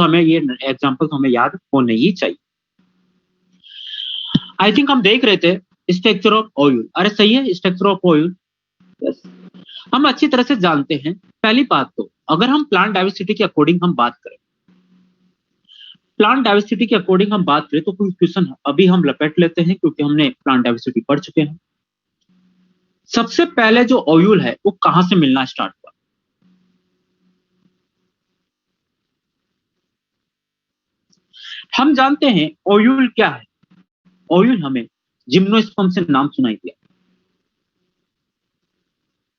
हमें ये एग्जांपल हमें याद होने ही चाहिए। आई थिंक हम देख रहे थे स्ट्रक्चर ऑफ ऑयल। अरे सही है, स्ट्रक्चर ऑफ ऑयल। यस, हम अच्छी तरह से जानते हैं। पहली बात तो अगर हम प्लांट डाइवर्सिटी के अकॉर्डिंग हम बात करें, प्लांट डाइवर्सिटी के अकॉर्डिंग हम बात करें तो कोई क्वेश्चन अभी हम लपेट लेते हैं क्योंकि हमने प्लांट डाइवर्सिटी पढ़ चुके हैं। सबसे पहले जो ऑयल है वो कहां से मिलना स्टार्ट हुआ? हम जानते हैं ऑयल क्या है। ऑयल हमें जिम्नोस्पर्म से नाम सुनाई दिया,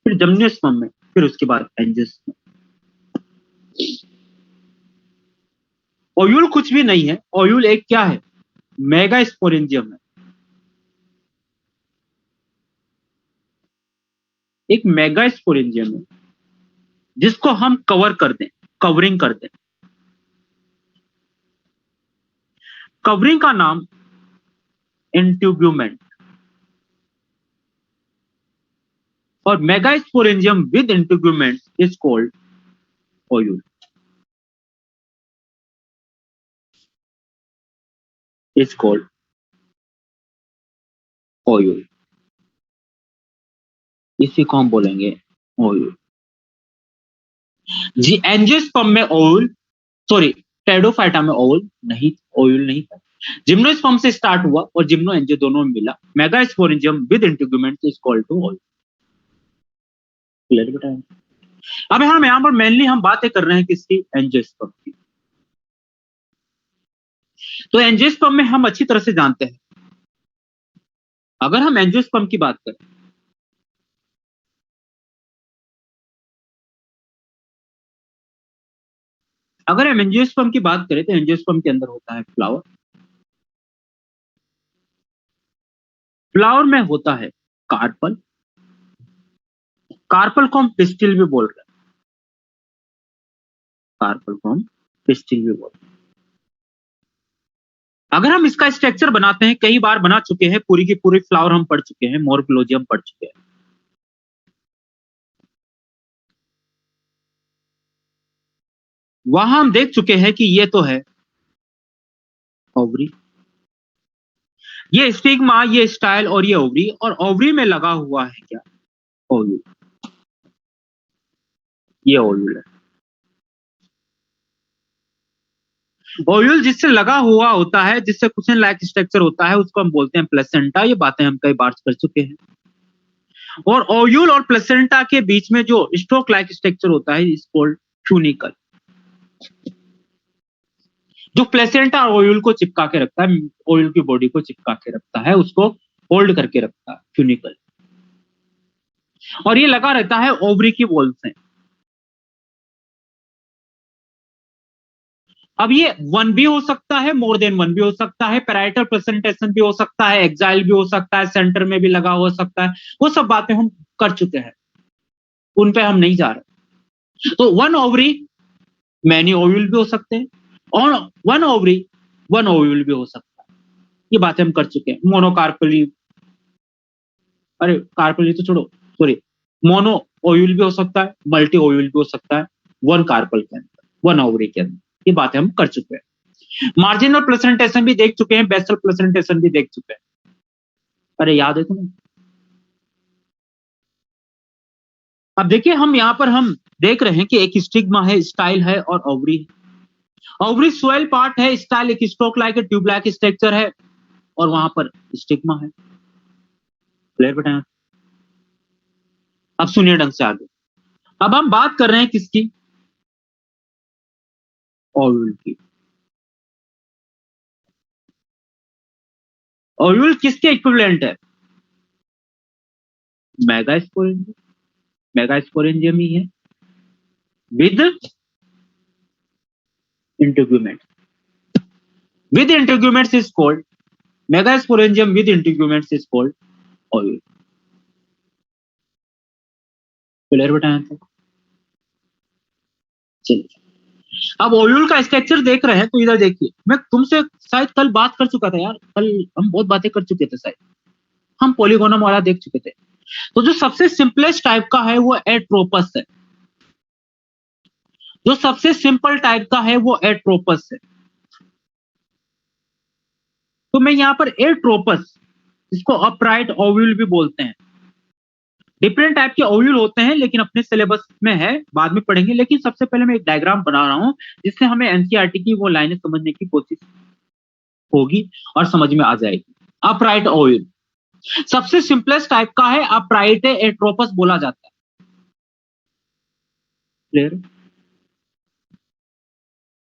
फिर जिम्नोस्पर्म में, फिर उसके बाद एंजियोस्पर्म। ऑयल कुछ भी नहीं है, ऑयल एक क्या है? मेगास्पोरेंजियम है। एक मेगास्पोरेंजियम है जिसको हम कवर कर दें, कवरिंग कर दें। कवरिंग का नाम इंट्यूब्यूमेंट, और megasporangium with integument is called ovule. Is called ovule. इसी को हम बोलेंगे ऑयल। जी एंजियोस्पर्म में ऑयल, सॉरी टेरिडोफाइटा में ऑयल नहीं, ऑयल नहीं था। जिम्नोस्पर्म से स्टार्ट हुआ और जिम्नो एंजियो दोनों में मिला। Megasporangium with integument is called to ovule. Clear बेटा? अब हम यहां पर मेनली हम बातें कर रहे हैं किसकी? एंजियोस्पर्म की। तो एंजियोस्पर्म में हम अच्छी तरह से जानते हैं, अगर हम एंजियोस्पर्म की बात करें, अगर हम एंजियोस्पर्म की बात करें तो एंजियोस्पर्म के अंदर होता है फ्लावर। फ्लावर में होता है कार्पल। कार्पल को हम पिस्टिल भी बोल रहे हैं। कार्पल को हम पिस्टिल भी बोल रहे हैं। अगर हम इसका स्ट्रक्चर बनाते हैं, कई बार बना चुके हैं, पूरी की पूरी फ्लावर हम पढ़ चुके हैं, मोर्फोलॉजी पढ़ चुके हैं। वहां हम देख चुके हैं कि ये तो है ओवरी, ये स्टिग्मा, ये स्टाइल और ये ओवरी, और ओवरी में लगा हुआ है क्या? ओव्यूल। ये ओव्यूल है। ओव्यूल जिससे लगा हुआ होता है, जिससे कुशन लाइक स्ट्रक्चर होता है, उसको हम बोलते हैं प्लेसेंटा। ये बातें हम कई बार कर चुके हैं। और ओव्यूल और प्लेसेंटा के बीच में जो स्टोक लाइक स्ट्रक्चर होता है इज कॉल्ड ट्यूनिकल। जो प्लेसेंटा ओव्यूल को चिपका के रखता है, ओव्यूल की बॉडी को चिपका के रखता है, उसको होल्ड करके रखता है, ट्यूनिकल। और ये लगा रहता है ओवरी की वॉल से। अब ये वन भी हो सकता है, मोर देन वन भी हो सकता है, पैराइटल प्रेजेंटेशन भी हो सकता है, एक्साइल भी हो सकता है, सेंटर में भी लगा हो सकता है। वो सब बातें हम कर चुके हैं, उन पे हम नहीं जा रहे। तो वन ओवरी मैनी ओव्यूल भी हो सकते हैं, और वन ओवरी वन ओव्यूल भी हो सकता है। ये बातें हम कर चुके हैं। मोनोकार्पली, अरे कार्पली तो छोड़ो, सॉरी, मोनो ओव्यूल भी हो सकता है, मल्टी ओव्यूल भी हो सकता है, वन कार्पल के अंदर, वन ओवरी के अंदर। ये बातें हम कर चुके हैं। मार्जिनल प्रेजेंटेशन भी देख चुके हैं, बेसल प्रेजेंटेशन भी देख चुके हैं। अरे याद है तुम्हें? अब देखिए, हम यहां पर हम देख रहे हैं कि एक स्टिग्मा है, स्टाइल है और ओवरी है। ओवरी सोयल पार्ट है, स्टाइल एक stalk like tube like structure है, और वहां पर स्टिग्मा है। क्लियर बेटा? अब सुनिए ढंग से आगे। अब हम बात कर रहे हैं किसकी? ओव्यूल की। ओव्यूल किसके इक्विवेलेंट है? मेगास्पोरेंजियम। मेगास्पोरेंजियम ही है with integument. With integuments is called megasporangium, with integuments is called ovule. Clear बेटा? चलिए, अब ओव्यूल का स्ट्रक्चर देख रहे हैं तो इधर देखिए, मैं तुमसे शायद कल बात कर चुका था यार, कल हम बहुत बातें कर चुके थे, शायद हम पॉलीगोनम वाला देख चुके थे। तो जो सबसे सिंपलेस्ट टाइप का है वो एट्रोपस है। जो सबसे सिंपल टाइप का है वो एट्रोपस है। तो मैं यहां पर एट्रोपस, इसको अपराइट ओव्यूल भी बोलते हैं। डिफरेंट टाइप के ओव्यूल होते हैं, लेकिन अपने सिलेबस में है, बाद में पढ़ेंगे। लेकिन सबसे पहले मैं एक डायग्राम बना रहा हूं जिससे हमें एनसीईआरटी की वो लाइनें समझने की कोशिश होगी और समझ में आ जाएगी। अपराइट ओव्यूल सबसे सिंपलेस्ट टाइप का है, अपराइट एट्रोपस बोला जाता है। क्लियर?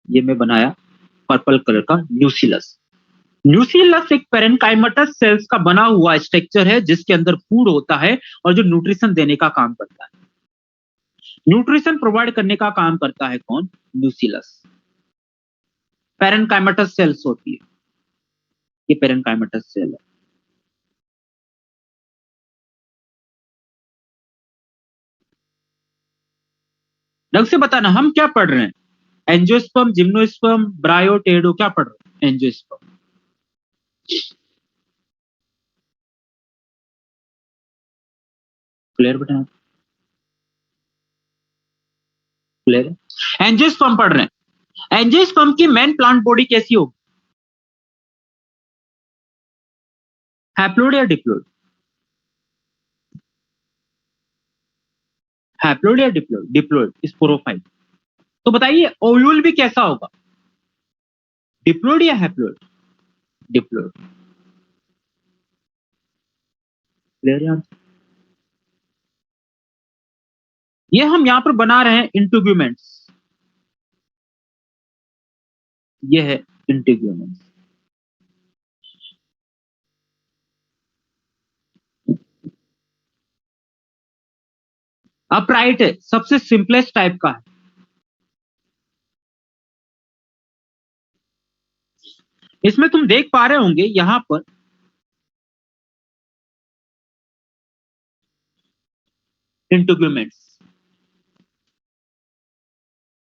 ये मैं बनाया पर्पल कलर का न्यूसिलस। न्यूसिलस एक पेरेनकाइमेटस सेल्स का बना हुआ स्ट्रक्चर है जिसके अंदर फूड होता है और जो न्यूट्रिशन देने का काम करता है। न्यूट्रिशन प्रोवाइड करने का काम करता है कौन? न्यूसिलस। पेरेनकाइमेटस सेल्स होती है, ये पेरेनकाइमेटस सेल है। ढंग से बताना, हम क्या पढ़ रहे हैं? एंजियोस्पर्म, जिम्नोस्पर्म, ब्रायोटेडो, क्या पढ़ रहे हैं? एंजियोस्पर्म। क्लियर बेटा? क्लियर है? एंजियोस्पर्म पढ़ रहे हैं। एंजियोस्पर्म की मेन प्लांट बॉडी कैसी होगी? हैप्लोइड या डिप्लोइड? हैप्लोइड या डिप्लोइड? Diploid, sporophyte. तो बताइए ओव्यूल भी कैसा होगा? डिप्लोइड या हैप्लोइड? डिप्लोइड। क्लियर है? ये हम यहां पर बना रहे हैं इंटीग्यूमेंट्स। ये है इंटीग्यूमेंट्स। अपराइट है, सबसे सिंपलेस्ट टाइप का है। इसमें तुम देख पा रहे होंगे यहां पर इंटीग्यूमेंट्स।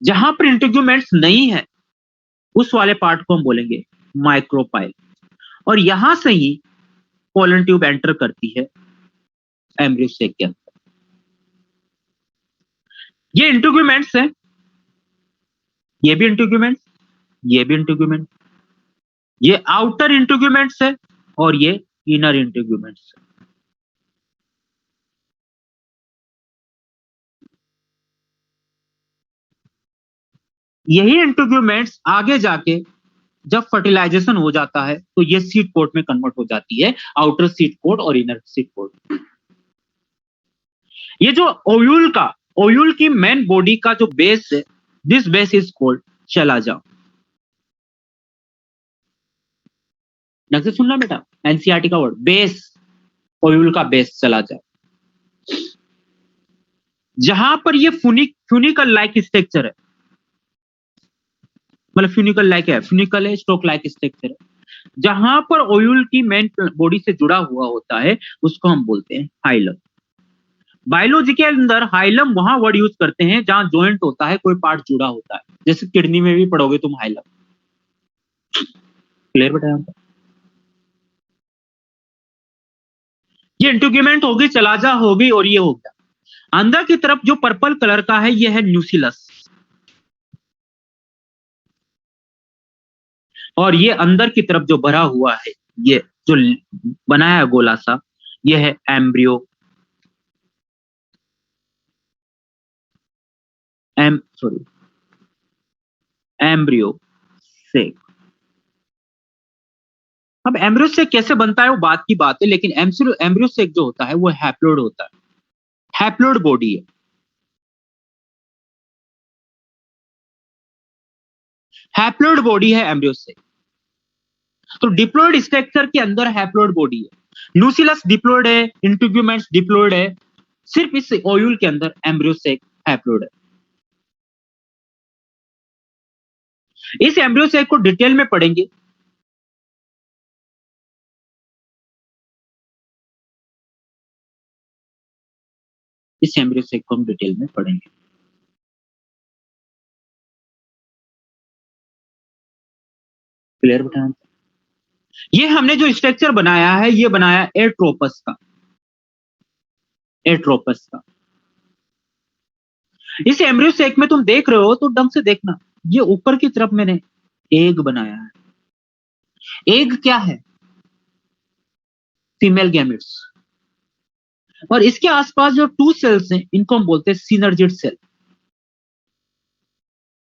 जहां पर इंटीग्यूमेंट्स नहीं है उस वाले पार्ट को हम बोलेंगे माइक्रोपाइल। और यहां से ही पोलन ट्यूब एंटर करती है एम्ब्रियो सेक के अंदर। ये इंटीग्यूमेंट्स है, ये भी इंटीग्यूमेंट्स, ये भी इंटीग्यूमेंट, ये आउटर इंटीग्यूमेंट्स है और ये इनर इंटीग्यूमेंट्स है। यही इंटीग्यूमेंट्स आगे जाके जब फर्टिलाइजेशन हो जाता है तो ये सीड कोट में कन्वर्ट हो जाती है, आउटर सीड कोट और इनर सीड कोट। ये जो ओव्यूल की मेन बॉडी का जो बेस है, दिस बेस इज कॉल्ड चला जाओ। ढंग से सुनना बेटा, एनसीईआरटी का वर्ड बेस, ओव्यूल का बेस चला जाओ। जहां पर ये फ्यूनिकल लाइक स्ट्रक्चर है, मतलब फ्यूनिकल लाइक है, फ्यूनिकल है, स्टोक लाइक स्ट्रक्चर है, जहां पर ओव्यूल की मेन बॉडी से जुड़ा हुआ होता है उसको हम बोलते हैं हाइलम। बायोलॉजी के अंदर हाइलम वहां वर्ड यूज करते हैं जहां जॉइंट होता है, कोई पार्ट जुड़ा होता है, जैसे किडनी में भी पढ़ोगे तुम हाइलम। क्लियर बेटा? ये इंटीग्यूमेंट होगी, चलाजा होगी, और ये हो गया। अंदर की तरफ जो पर्पल कलर का है ये है न्यूसिलस, और ये अंदर की तरफ जो भरा हुआ है, ये जो बनाया गोला सा, ये है एम्ब्रियो, एम्ब्रियो सेक। अब एम्ब्रियो सेक कैसे बनता है वो बात की बात है, लेकिन एम्ब्रियो सेक जो होता है वो हैप्लोइड होता है, हैप्लोइड बॉडी है। हैप्लोइड बॉडी है एम्ब्रियो सेक। तो डिप्लॉयड स्ट्रक्चर के अंदर हैप्लोइड बॉडी है। न्यूसिलस डिप्लॉयड है, इंटीग्यूमेंट्स डिप्लॉयड है, सिर्फ इस ओव्यूल के अंदर एम्ब्रियो सेक हैप्लोइड है। इस एम्ब्रियो सेक को डिटेल में पढ़ेंगे। इस एम्ब्रियो सेक को हम डिटेल में पढ़ेंगे। क्लियर बेटा? ये हमने जो स्ट्रक्चर बनाया है ये बनाया एट्रोपस का, एट्रोपस का। इस एम्ब्रियो सेक में तुम देख रहे हो तो ढंग से देखना, ये ऊपर की तरफ मैंने एग बनाया है। एग क्या है? Female gametes. और इसके आसपास जो 2 सेल्स हैं इनको हम बोलते हैं सिनर्जिड सेल।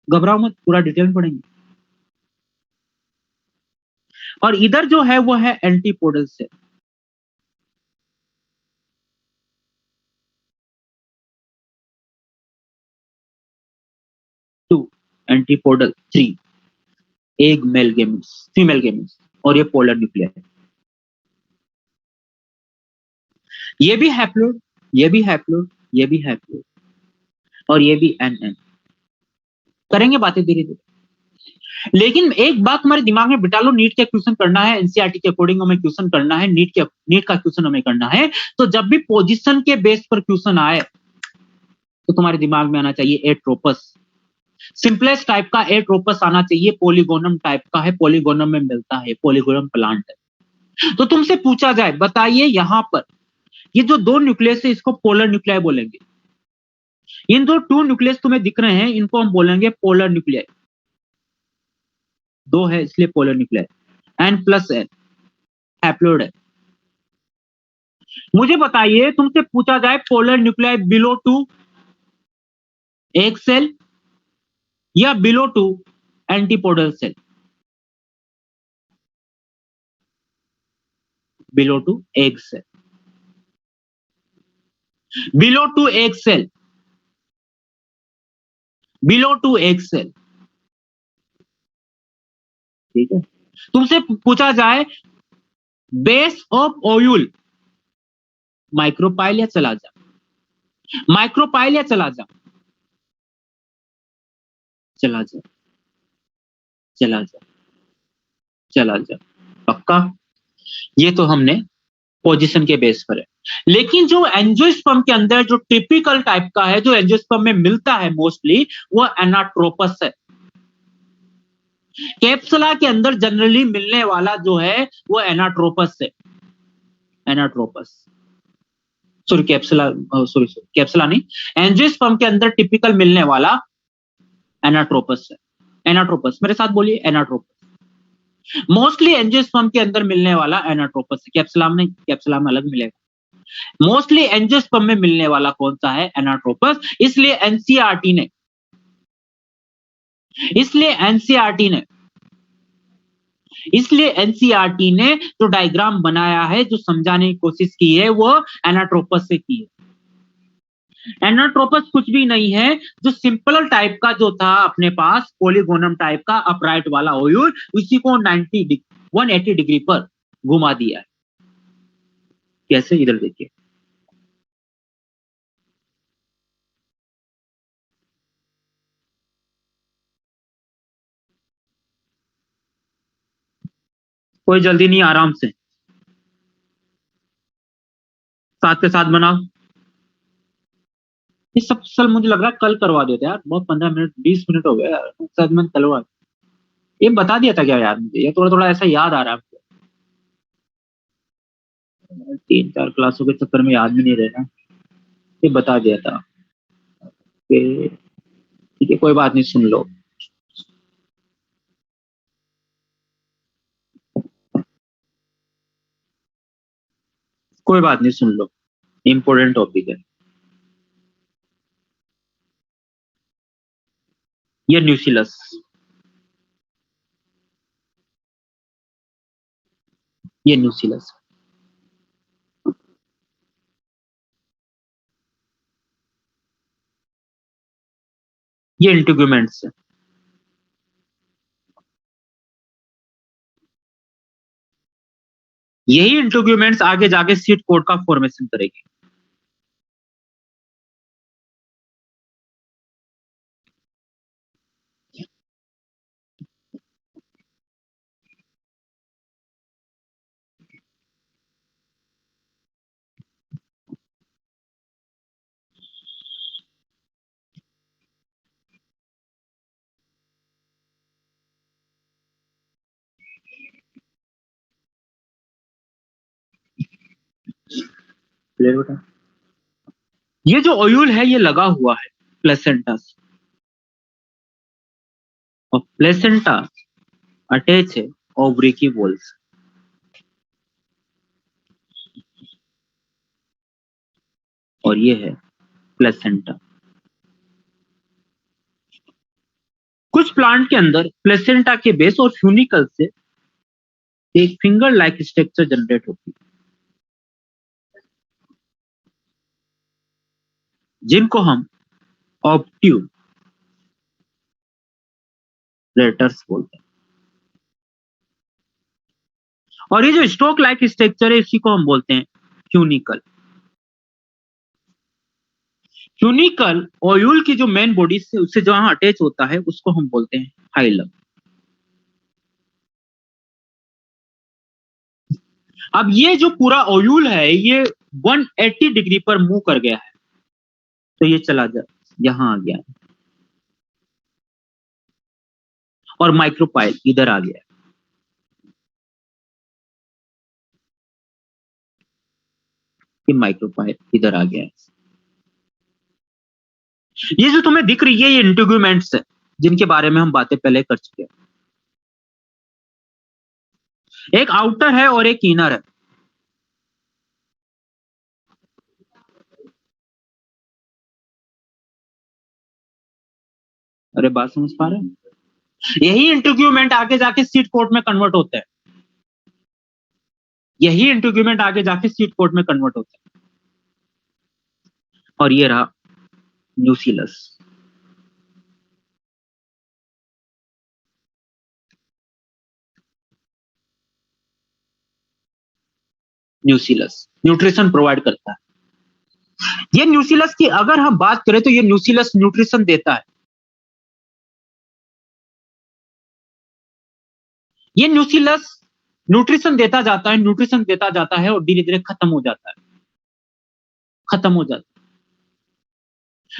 घबराओ मत, पूरा डिटेल में पढ़ेंगे। और इधर जो है वो है antipodal cell. 2 antipodal, 3 egg male gametes, female gametes, और ये पोलर न्यूक्लियर। ये भी हैप्लोइड, ये भी हैप्लोइड, ये भी हैप्लोइड, और ये भी एन। करेंगे बातें धीरे धीरे। लेकिन एक बात हमारे दिमाग में बिठा लो, नीट का क्वेश्चन करना है, एनसीईआरटी के अकॉर्डिंग हमें क्वेश्चन करना है, नीट का क्वेश्चन हमें करना है, तो जब भी पोजीशन के बेस पर क्वेश्चन आए तो तुम्हारे दिमाग में आना चाहिए एट्रोपस। सिंपलेस्ट टाइप का एट्रोपस आना चाहिए, पॉलीगोनम टाइप का है, पॉलीगोनम में मिलता है, पॉलीगोनम प्लांट है। तो तुमसे पूछा जाए, बताइए यहां पर ये जो 2 न्यूक्लियस है इसको पोलर न्यूक्लियाई बोलेंगे। इन जो 2 न्यूक्लियस तुम्हें दिख रहे हैं इनको हम बोलेंगे पोलर न्यूक्लियाई। 2 है इसलिए पोलर न्यूक्लियाई। N+N हैप्लोइड है। मुझे बताइए, तुमसे पूछा जाए पोलर न्यूक्लियाई बिलो 2 एक सेल या बिलो 2 एंटीपोडल सेल? बिलो 2 एक सेल, बिलो 2 एक सेल, बिलो 2 एक सेल। ठीक है। तुमसे पूछा जाए बेस ऑफ ओयूल, माइक्रोपाइल या चला जा, माइक्रोपाइल या चला जा, चला जा, चला जा, चला जा, पक्का? ये तो हमने पोजीशन के बेस पर है। लेकिन जो एंजियोस्पर्म के अंदर जो टिपिकल टाइप का है, जो एंजियोस्पर्म में मिलता है मोस्टली, वो एनाट्रोपस है। कैप्सुला के अंदर जनरली मिलने वाला जो है वो एनाट्रोपस है। एनाट्रोपस, सॉरी कैप्सुला, सॉरी कैप्सुला नहीं, एंजियोस्पर्म के अंदर टिपिकल मिलने वाला एनाट्रोपस है। एनाट्रोपस, मेरे साथ बोलिए, एनाट्रोपस। मोस्टली एंजियोस्पर्म के अंदर मिलने वाला एनाट्रोपस है, कैप्सुला में नहीं, कैप्सुला में अलग मिलेगा। मोस्टली एंजियोस्पर्म में मिलने वाला कौन सा है? एनाट्रोपस। इसलिए एनसीईआरटी ने, इसलिए एनसीईआरटी ने, इसलिए एनसीईआरटी ने जो डायग्राम बनाया है, जो समझाने की कोशिश की है, वो एनाट्रोपस से की है। एनाट्रोपस कुछ भी नहीं है, जो सिंपल टाइप का जो था अपने पास पॉलीगोनम टाइप का अपराइट वाला ओयूल, उसी को 180 डिग्री पर घुमा दिया है। कैसे? इधर देखिए, कोई जल्दी नहीं, आराम से साथ के साथ बनाओ। ये सब सल मुझे लग रहा है कल करवा देते यार, बहुत 15 मिनट 20 मिनट हो गए यार, शायद मैंने करवा, ये बता दिया था क्या यार मुझे? ये थोड़ा थोड़ा ऐसा याद आ रहा है। 3-4 क्लासों के चक्कर में याद भी नहीं रहना, ये बता दिया था कि ठीक है, कोई बात नहीं, सुन लो। कोई बात नहीं, सुन लो, इंपॉर्टेंट टॉपिक है। ये न्यूसिलस, ये न्यूसिलस, ये इंटीग्यूमेंट्स है। यही इंटीग्यूमेंट्स आगे जाके सीट कोड का फॉर्मेशन करेगी। क्लियर बेटा? ये जो ऑयल है ये लगा हुआ है, प्लेसेंटा और प्लेसेंटा अटैच है ओवरी की वॉल से। और ये है प्लेसेंटा। कुछ प्लांट के अंदर प्लेसेंटा के बेस और फ्यूनिकल से एक फिंगर लाइक स्ट्रक्चर जनरेट होती है, जिनको हम ऑब्ट्यूलेटर्स बोलते हैं। और ये जो स्टोक लाइक स्ट्रक्चर है इसी को हम बोलते हैं फ्यूनिकल। फ्यूनिकल ओयूल की जो मेन बॉडी से उससे जहां अटैच होता है उसको हम बोलते हैं हाइलम। अब ये जो पूरा ओयूल है ये 180 डिग्री पर मूव कर गया है, तो ये चला जा यहां आ गया और माइक्रोपाइल इधर आ गया। ये माइक्रोपाइल इधर आ गया है। ये जो तुम्हें दिख रही है ये इंटीग्यूमेंट्स है जिनके बारे में हम बातें पहले कर चुके हैं। एक आउटर है और एक इनर है। अरे बात समझ पा रहे हैं? यही इंटीग्यूमेंट आगे जाके सीड कोट में कन्वर्ट होते हैं। यही इंटीग्यूमेंट आगे जाके सीड कोट में कन्वर्ट होते हैं। और ये रहा न्यूसिलस। न्यूसिलस न्यूट्रिशन प्रोवाइड करता है। ये न्यूसिलस की अगर हम बात करें तो ये न्यूसिलस न्यूट्रिशन देता है। ये न्यूसिलस न्यूट्रिशन देता जाता है, न्यूट्रिशन देता जाता है और धीरे धीरे खत्म हो जाता है, खत्म हो जाता है।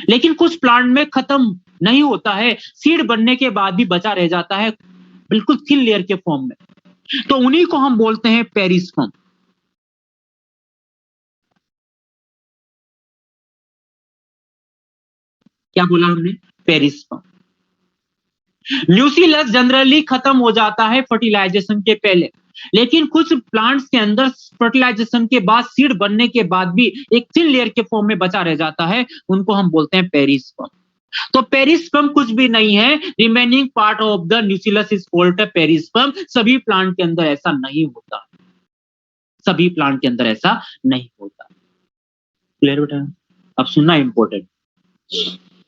लेकिन कुछ प्लांट में खत्म नहीं होता है, सीड बनने के बाद भी बचा रह जाता है बिल्कुल थिन लेयर के फॉर्म में, तो उन्हीं को हम बोलते हैं पेरिस्पर्म। क्या बोला हमने? पेरिस्पर्म। न्यूसिलस जनरली खत्म हो जाता है फर्टिलाइजेशन के पहले, लेकिन कुछ प्लांट्स के अंदर फर्टिलाइजेशन के बाद सीड बनने के बाद भी एक थिन लेयर के फॉर्म में बचा रह जाता है, उनको हम बोलते हैं पेरिस्पर्म। तो पेरिस्पर्म कुछ भी नहीं है, remaining part of the न्यूसिलस is called perisperm. सभी प्लांट के अंदर ऐसा नहीं होता, सभी प्लांट के अंदर ऐसा नहीं होता। क्लियर बेटा? अब सुनना इंपॉर्टेंट।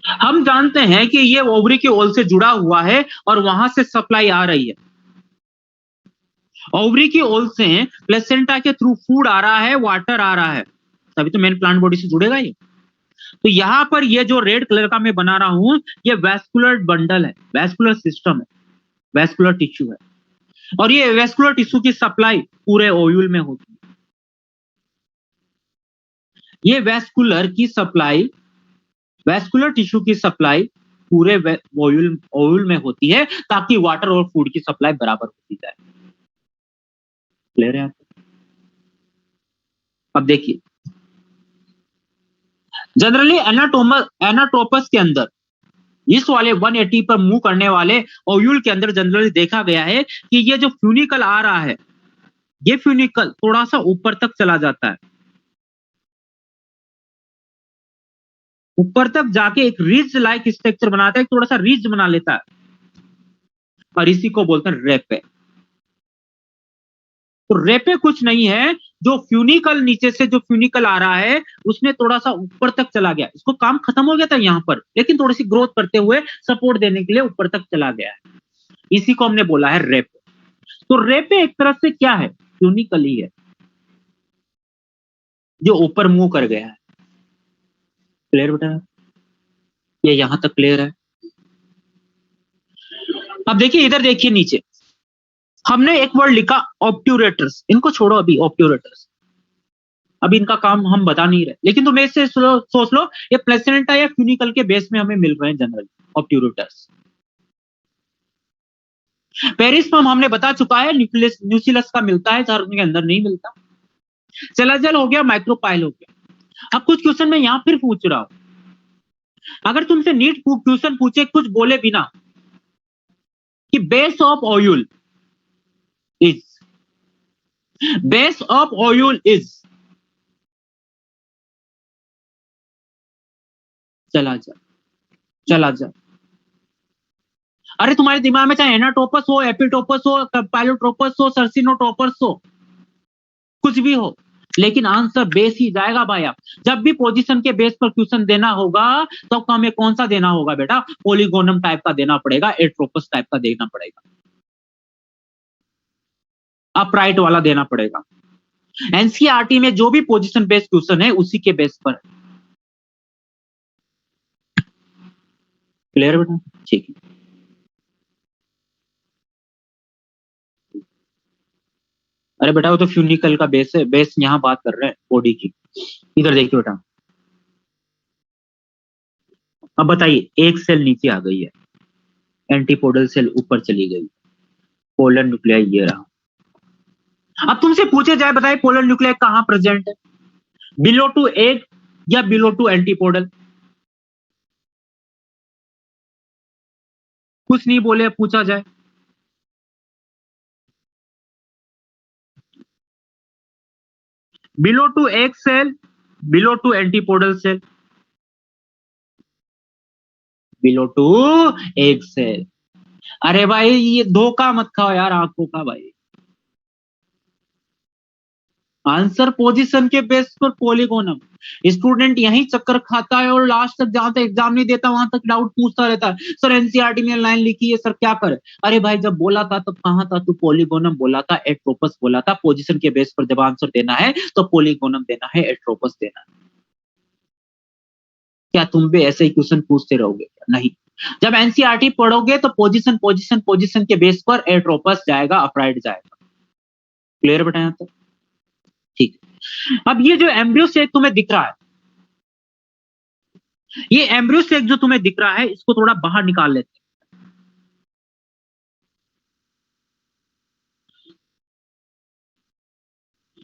हम जानते हैं कि ये ओवरी की ओल से जुड़ा हुआ है और वहां से सप्लाई आ रही है। ओवरी की ओल से प्लेसेंटा के थ्रू फूड आ रहा है, वाटर आ रहा है, तभी तो मेन प्लांट बॉडी से जुड़ेगा ये। तो यहां पर ये जो रेड कलर का मैं बना रहा हूं ये वैस्कुलर बंडल है, वैस्कुलर सिस्टम है, वैस्कुलर टिश्यू है। और ये वैस्कुलर टिश्यू की सप्लाई पूरे ओयूल में होती है। ये वैस्कुलर टिश्यू की सप्लाई पूरे ओयूल में होती है ताकि वाटर और फूड की सप्लाई बराबर होती जाए। क्लियर है आपको? अब देखिए जनरली एनाटोपस के अंदर इस वाले 180 पर मूव करने वाले ओयूल के अंदर जनरली देखा गया है कि ये जो फ्यूनिकल आ रहा है ये फ्यूनिकल थोड़ा सा ऊपर तक चला जाता है, ऊपर तक जाके एक रिज लाइक स्ट्रक्चर बनाता है, थोड़ा सा रिज बना लेता है और इसी को बोलते हैं रेपे। तो रेपे कुछ नहीं है, जो फ्यूनिकल नीचे से जो फ्यूनिकल आ रहा है उसने थोड़ा सा ऊपर तक चला गया, इसको काम खत्म हो गया था यहां पर, लेकिन थोड़ी सी ग्रोथ करते हुए सपोर्ट देने के लिए ऊपर तक चला गया है, इसी को हमने बोला है रेपे। तो रेपे एक तरफ से क्या है? फ्यूनिकल ही है जो ऊपर मूव कर गया है। क्लियर बेटा? ये यहां तक क्लियर है? अब देखिए इधर देखिए नीचे हमने एक वर्ड लिखा ऑब्ट्यूरेटर्स, इनको छोड़ो अभी, ऑब्ट्यूरेटर्स अभी इनका काम हम बता नहीं रहे, लेकिन तुम इससे सोच लो ये प्लेसेंटा या फ्यूनिकल के बेस में हमें मिल रहे हैं जनरली ऑब्ट्यूरेटर्स। पेरिस्पर्म हमने बता चुका है न्यूसिलस का मिलता है, हर के अंदर नहीं मिलता। सेलाजियल हो गया, माइक्रोपाइल हो गया। अब कुछ क्वेश्चन मैं यहां फिर पूछ रहा हूं, अगर तुमसे नीट क्वेश्चन पूछे कुछ बोले बिना कि base of oil is, base of oil is, चला जा, चला जा। अरे तुम्हारे दिमाग में चाहे एनाटोपस हो, एपिटोपस हो, पाइलोट्रोपस हो, सर्सिनोट्रोपस हो, कुछ भी हो, लेकिन आंसर बेस ही जाएगा भाई। आप जब भी पोजीशन के बेस पर क्वेश्चन देना होगा तो हमें कौन सा देना होगा बेटा? पोलीगोनम टाइप का देना पड़ेगा, एट्रोपस टाइप का देना पड़ेगा, अपराइट वाला देना पड़ेगा। एनसीईआरटी में जो भी पोजीशन बेस्ड क्वेश्चन है उसी के बेस पर। क्लियर बेटा? ठीक है। अरे बेटा वो तो फ्यूनिकल का बेस है, बेस यहाँ बात कर रहे हैं बॉडी की। इधर देखिए बेटा, अब बताइए, एक सेल नीचे आ गई है, एंटीपोडल सेल ऊपर चली गई, पोलर न्यूक्लियाई ये रहा। अब तुमसे पूछे जाए, बताइए पोलर न्यूक्लियाई कहां प्रेजेंट है? बिलो टू एग या बिलो टू एंटीपोडल? कुछ नहीं बोले, पूछा जाए। Below to egg cell, below to antipodal cell, below to egg cell. अरे भाई ये धोखा मत खाओ यार आंखों का भाई। आंसर पोजीशन के बेस पर पोलीगोनम। स्टूडेंट यही चक्कर खाता है और लास्ट तक जहां तक एग्जाम नहीं देता वहां तक डाउट पूछता रहता है, सर एनसीईआरटी में लाइन लिखी है सर क्या करे? अरे भाई जब बोला था तब कहां था तू? पोलीगोनम बोला था, एट्रोपस बोला था। पोजीशन के बेस पर जब आंसर देना है तो पोलीगोनम देना है, एट्रोपस देना है। क्या तुम भी ऐसे ही क्वेश्चन पूछते रहोगे? नहीं। जब एनसीईआरटी पढ़ोगे तो पोजीशन पोजीशन पोजीशन के बेस पर एट्रोपस जाएगा, अपराइट जाएगा। क्लियर बेटा यहां तक? ठीक। अब ये जो एम्ब्रियो सेक तुम्हें दिख रहा है, ये एम्ब्रियो सेक जो तुम्हें दिख रहा है, इसको थोड़ा बाहर निकाल लेते हैं।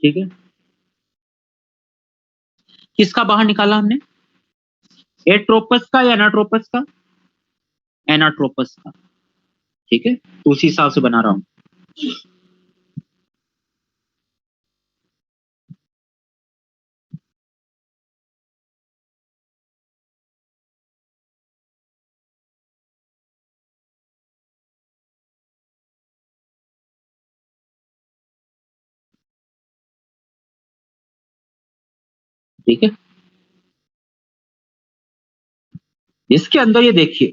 ठीक है, किसका बाहर निकाला हमने? एट्रोपस का या एनाट्रोपस का? एनाट्रोपस का। ठीक है, तो उसी हिसाब से बना रहा हूं। ठीक है, इसके अंदर ये देखिए,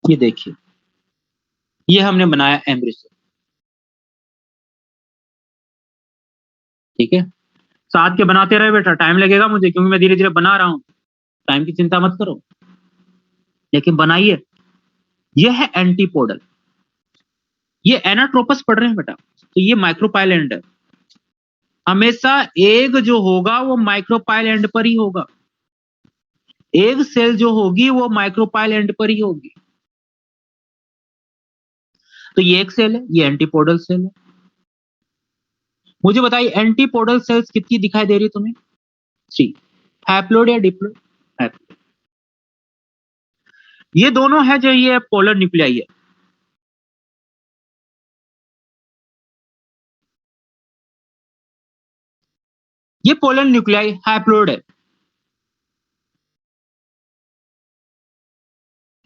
ये देखिए, ये हमने बनाया एम्ब्रियो सेक। ठीक है, साथ के बनाते रहे बेटा, टाइम लगेगा मुझे क्योंकि मैं धीरे धीरे बना रहा हूं, टाइम की चिंता मत करो, लेकिन बनाइए। ये है एंटीपोडल, ये एनाट्रोपस पढ़ रहे हैं बेटा, तो ये माइक्रोपाइल एंड है। हमेशा एग जो होगा वो माइक्रोपाइल एंड पर ही होगा, एग सेल जो होगी वो माइक्रोपाइल एंड पर ही होगी। तो ये एक सेल है, ये एंटीपोडल सेल है। मुझे बताइए एंटीपोडल सेल्स कितनी दिखाई दे रही है तुम्हें? 3। हैप्लोइड या डिप्लोइड? हैप्लोइड। ये दोनों है जो ये पोलर न्यूक्लियाई है। ये पोलर न्यूक्लियाई हैप्लोइड है।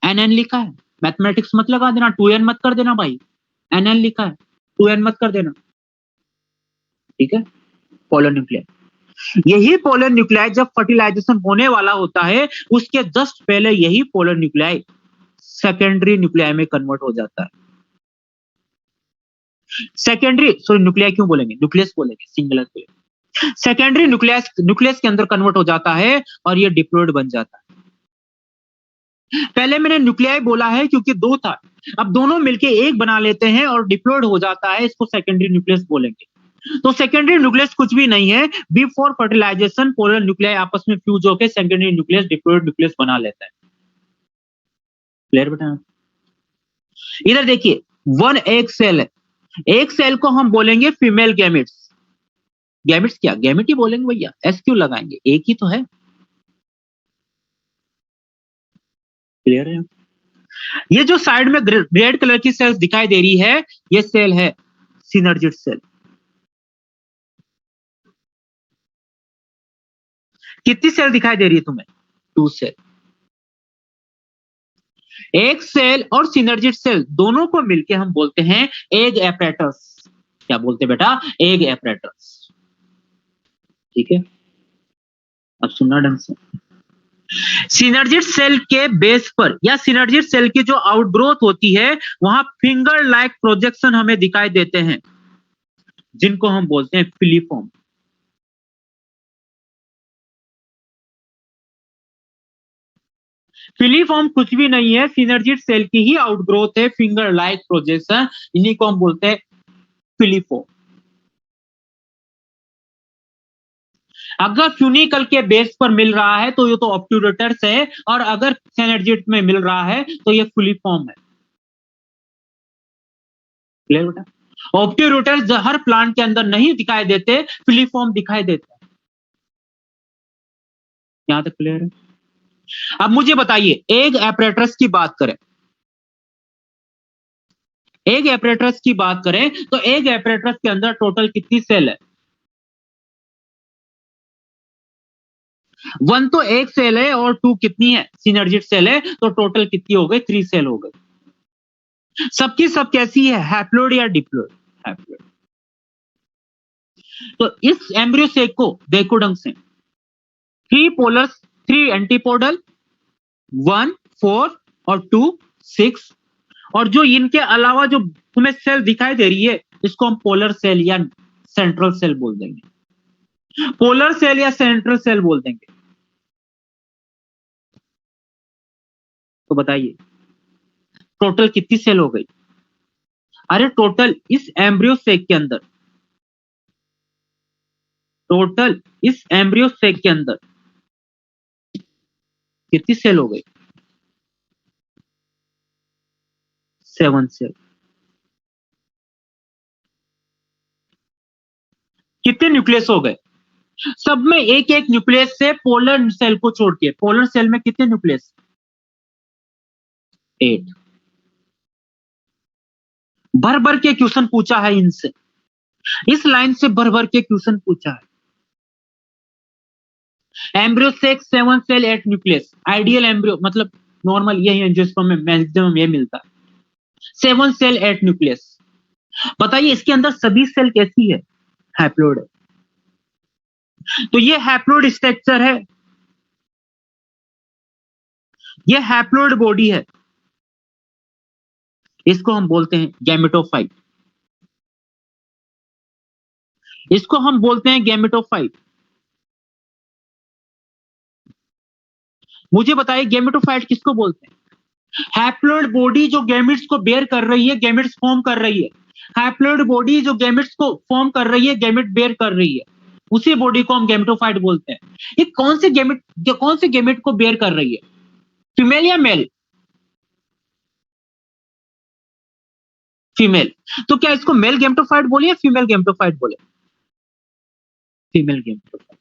एनएन लिखा है, मैथमेटिक्स मत लगा देना, 2n मत कर देना भाई, एनएन लिखा है, 2n मत कर देना। ठीक है, पोलर न्यूक्लियाई। यही पोलर न्यूक्लियाई जब फर्टिलाइजेशन होने वाला होता है उसके जस्ट पहले यही पोलर न्यूक्लियाई सेकेंडरी न्यूक्लियाई में कन्वर्ट हो जाता है। सेकेंडरी, सॉरी न्यूक्लियाई क्यों बोलेंगे, न्यूक्लियस बोलेंगे, सिंगुलर बोलेंगे। सेकेंडरी न्यूक्लियस के अंदर कन्वर्ट हो जाता है और ये डिप्लॉइड बन जाता है। पहले मैंने न्यूक्लियाई बोला है क्योंकि दो था, अब दोनों मिलके एक बना लेते हैं और डिप्लॉइड हो जाता है, इसको सेकेंडरी न्यूक्लियस बोलेंगे। तो सेकेंडरी न्यूक्लियस कुछ भी नहीं है, बिफोर फर्टिलाइजेशन पोलर न्यूक्लियाई आपस में फ्यूज होकर सेकेंडरी न्यूक्लियस डिप्लॉइड न्यूक्लियस बना लेता है। क्लियर बेटा? इधर देखिए, वन एक सेल है, एक सेल को हम बोलेंगे फीमेल गैमेट्स। गैमेट्स क्या, गैमेट ही बोलेंगे भैया, एस क्यों लगाएंगे, एक ही तो है। क्लियर है? ये जो साइड में रेड कलर की सेल्स दिखाई दे रही है, ये सेल है सिनर्जिड सेल। कितनी सेल दिखाई दे रही है तुम्हें? 2 सेल। एक सेल और सिनर्जिड सेल दोनों को मिलके हम बोलते हैं एग एपरेटस। क्या बोलते हैं बेटा? Egg apparatus. ठीक है, अब सुनना ढंग से। सिनर्जिड सेल के बेस पर या सिनर्जिड सेल की जो आउटग्रोथ होती है, वहां फिंगर लाइक प्रोजेक्शन हमें दिखाई देते हैं, जिनको हम बोलते हैं फिलीफॉर्म। फिलीफॉर्म कुछ भी नहीं है, सिनर्जिड सेल की ही आउटग्रोथ है, फिंगर लाइक प्रोजेक्शन, इन्हीं को हम बोलते हैं फिलीफॉर्म। अगर फ्यूनिकल के बेस पर मिल रहा है तो ये तो ऑब्ट्यूरेटर्स है, और अगर सिनर्जिड में मिल रहा है तो ये फिलीफॉर्म है। क्लियर बेटा? ऑब्ट्यूरेटर्स हर प्लांट के अंदर नहीं दिखाई देते, फिलीफॉर्म दिखाई देते हैं। यहां तक क्लियर है? अब मुझे बताइए, एग एपरेटस की बात करें, एग एपरेटस की बात करें तो एग एपरेटस के अंदर टोटल कितनी सेल है? 1 तो एक सेल है और 2 कितनी है? सिनर्जिड सेल है, तो टोटल कितनी हो गई? 3 सेल हो गई। सबकी सब कैसी है? हैप्लोइड या डिप्लोइड? हैप्लोइड। तो इस एम्ब्रियो सेक को देखो ढंग से, 3 पोलर, 3 एंटीपोडल, 1 4 और 2 6, और जो इनके अलावा जो तुम्हें सेल दिखाई दे रही है, इसको हम पोलर सेल या सेंट्रल सेल बोल देंगे। पोलर सेल या सेंट्रल सेल बोल देंगे। तो बताइए टोटल कितनी सेल हो गई? अरे टोटल इस एम्ब्रियो सेक के अंदर, टोटल इस एम्ब्रियो सेक के अंदर कितनी सेल हो गई? 7 सेल। कितने न्यूक्लियस हो गए? सब में एक एक न्यूक्लियस से, पोलर सेल को छोड़ के। पोलर सेल में कितने न्यूक्लियस? 8। भर भर के क्वेश्चन पूछा है इनसे, इस लाइन से भर भर के क्वेश्चन पूछा है। Embryo sac 7 cell 8 nucleus, ideal embryo मतलब नॉर्मल यही एंजियोस्पर्म में मैक्सिमम ये मिलता है, 7 सेल 8 न्यूक्लियस। बताइए इसके अंदर सभी सेल कैसी है? हैप्लोइड है। तो ये हैप्लोइड स्ट्रक्चर है, ये हैप्लोइड बॉडी है, इसको हम बोलते हैं गैमेटोफाइट, इसको हम बोलते हैं गैमेटोफाइट। मुझे बताइए गैमेटोफाइट किसको बोलते हैं? हैप्लोइड बॉडी जो गैमेट्स को बेयर कर रही है, गैमेट्स फॉर्म कर रही है। हैप्लोइड बॉडी जो गैमेट्स को फॉर्म कर रही है, गैमेट बेयर कर रही है, उसी बॉडी को हम गैमेटोफाइट बोलते हैं। ये कौन से गैमेट को बेयर कर रही है? फीमेल या मेल? फीमेल। तो क्या इसको मेल गैमेटोफाइट बोले या फीमेल गैमेटोफाइट बोले? Female gametophyte.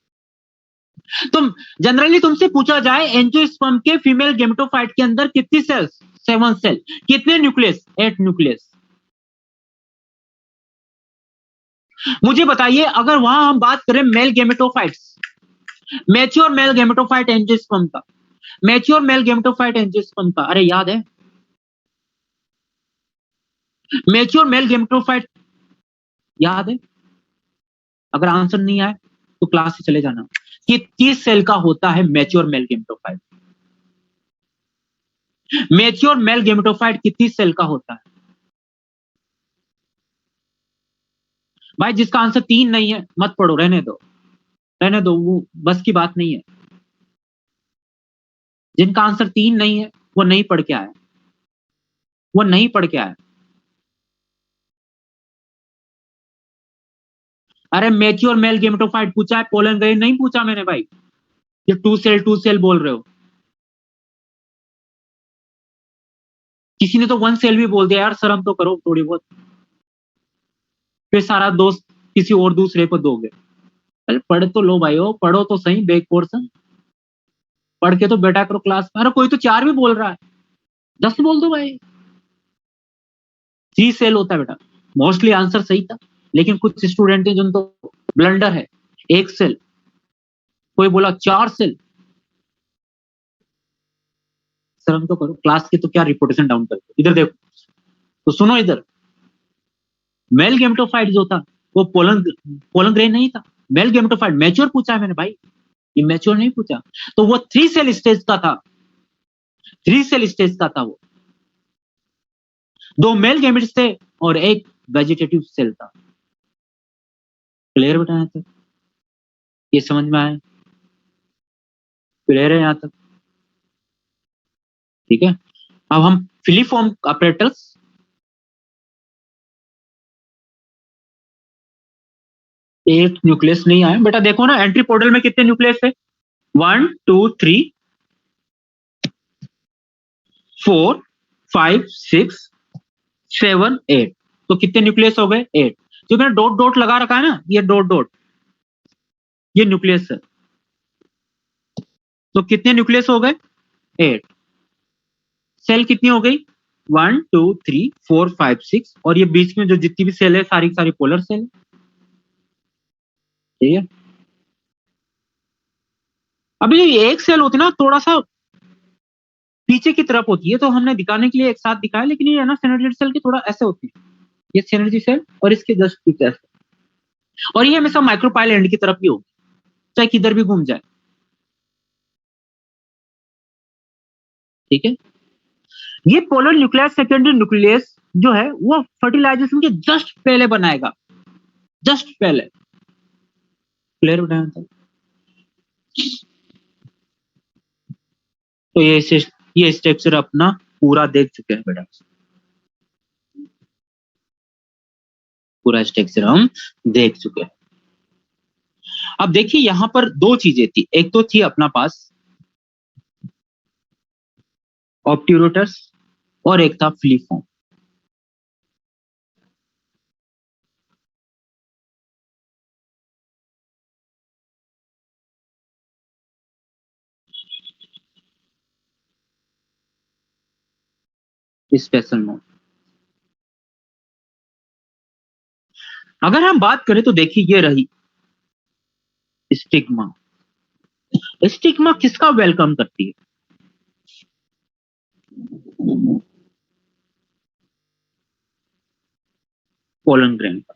तो जनरली तुमसे पूछा जाए एंजियोस्पर्म के फीमेल गैमेटोफाइट के अंदर कितनी सेल्स? 7 सेल। कितने न्यूक्लियस? 8 न्यूक्लियस। मुझे बताइए अगर वहां हम बात करें male gametophytes, mature male gametophyte angiosperm का, मैच्योर मेल गैमेटोफाइट एंजियोस्पर्म का, अरे याद है? मैच्योर मेल गैमेटोफाइट याद है? अगर आंसर नहीं आए तो क्लास से चले जाना। कि 30 सेल का होता है mature male gametophyte. Mature male gametophyte कितनी सेल का होता है? भाई जिसका आंसर 3 नहीं है मत पढ़ो, रहने दो। रहने दो, वो बस की बात नहीं है। जिनका आंसर 3 नहीं है वो नहीं पढ़ के आया, वो नहीं पढ़ के आया। अरे मैच्योर मेल गेमेटोफाइट पूछा है, पोलन ग्रेन नहीं पूछा मैंने भाई। ये टू सेल बोल रहे हो। किसी ने तो 1 सेल भी बोल दिया यार, शर्म तो करो थोड़ी बहुत। फिर सारा दोस्त किसी और दूसरे को दोगे। अरे पढ़ तो लो भाई, हो पढ़ो तो सही बेक पोर्शन, पढ़ के तो बेटा करो क्लास में। अरे कोई तो 4 भी बोल रहा है, 10 बोल दो भाई। 3 सेल होता है बेटा। मोस्टली आंसर सही था, लेकिन कुछ स्टूडेंट है जिन तो ब्लंडर है। 1 सेल, कोई बोला 4 सेल। शर्म तो करो, क्लास की तो क्या रिपोर्टेशन डाउन करते। इधर देखो तो सुनो, इधर मेल गेमेटोफाइट जो था वो पोलन पोलन ग्रेन नहीं था। मेल गेमेटोफाइट मैच्योर पूछा है मैंने भाई, ये मैच्योर नहीं पूछा। तो वो 3 सेल स्टेज का था, 3 सेल स्टेज का था वो। 2 मेल गेमेट्स थे और 1 वेजिटेटिव सेल था। क्लियर बेटा, यहां तक ये समझ में आया? क्लियर है यहां तक? ठीक है। अब हम फिलीफॉर्म ऑपरेटर्स, एक न्यूक्लियस नहीं आया बेटा। देखो ना एंट्री पोर्टल में कितने न्यूक्लियस है, 1 2 3 4 5 6 7 8। तो कितने न्यूक्लियस हो गए, 8। जो मैंने डॉट डॉट लगा रखा है ना, ये डॉट डॉट, ये न्यूक्लियस है। तो कितने न्यूक्लियस हो गए, 8। सेल कितनी हो गई, 1 2 3 4 5 6, और ये बीच में जो जितनी भी सेल है सारी सारी पोलर सेल है। ठीक है। अभी एक सेल होती ना थोड़ा सा पीछे की तरफ होती है, तो हमने दिखाने के लिए एक साथ दिखाया, लेकिन ये है ना सिनर्जी सेल की थोड़ा ऐसे होती है। ये सिनर्जी सेल और इसके जस्ट पीछे ऐसे। और ये हमेशा माइक्रोपाइल एंड की तरफ भी होगी, चाहे किधर भी घूम जाए। ठीक है। ये पोलर न्यूक्लियस सेकेंडरी न्यूक्लियस जो है वो फर्टिलाइजेशन के जस्ट पहले बनाएगा, जस्ट पहले। क्लियर बताया था? तो ये स्ट्रक्चर अपना पूरा देख चुके हैं बेटा, पूरा स्ट्रक्चर हम देख चुके हैं। अब देखिए यहां पर 2 चीजें थी, एक तो थी अपना पास ऑप्टिरोटर्स और एक था फिलीफॉर्म। Special note. अगर हम बात करें तो देखिए ये रही स्टिग्मा। स्टिग्मा किसका वेलकम करती है, पोलन ग्रेन का।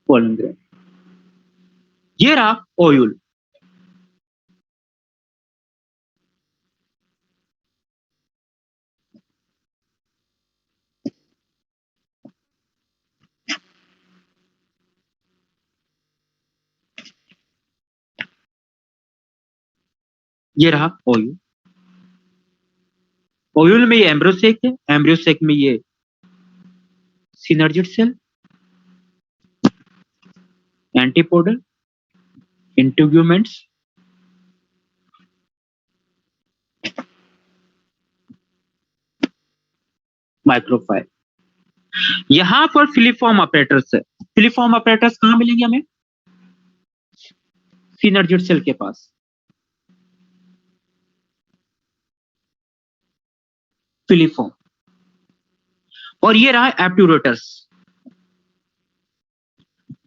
पोलन ग्रेन, ये रहा ओयूल। ये रहा ओयूल। ओयूल में ये एम्ब्रोसेक है, एम्ब्रोसेक में ये सिनर्जिड सेल, एंटीपोडल, इंट्यूग्यूमेंट्स, माइक्रोफाइल। यहां पर फिलीफॉर्म ऑपरेटर्स है। फिलीफॉर्म ऑपरेटर्स कहां मिलेंगे हमें, सिनर्जिड सेल के पास, फिलीफॉर्म। और ये रहा एप्यूरेटर्स,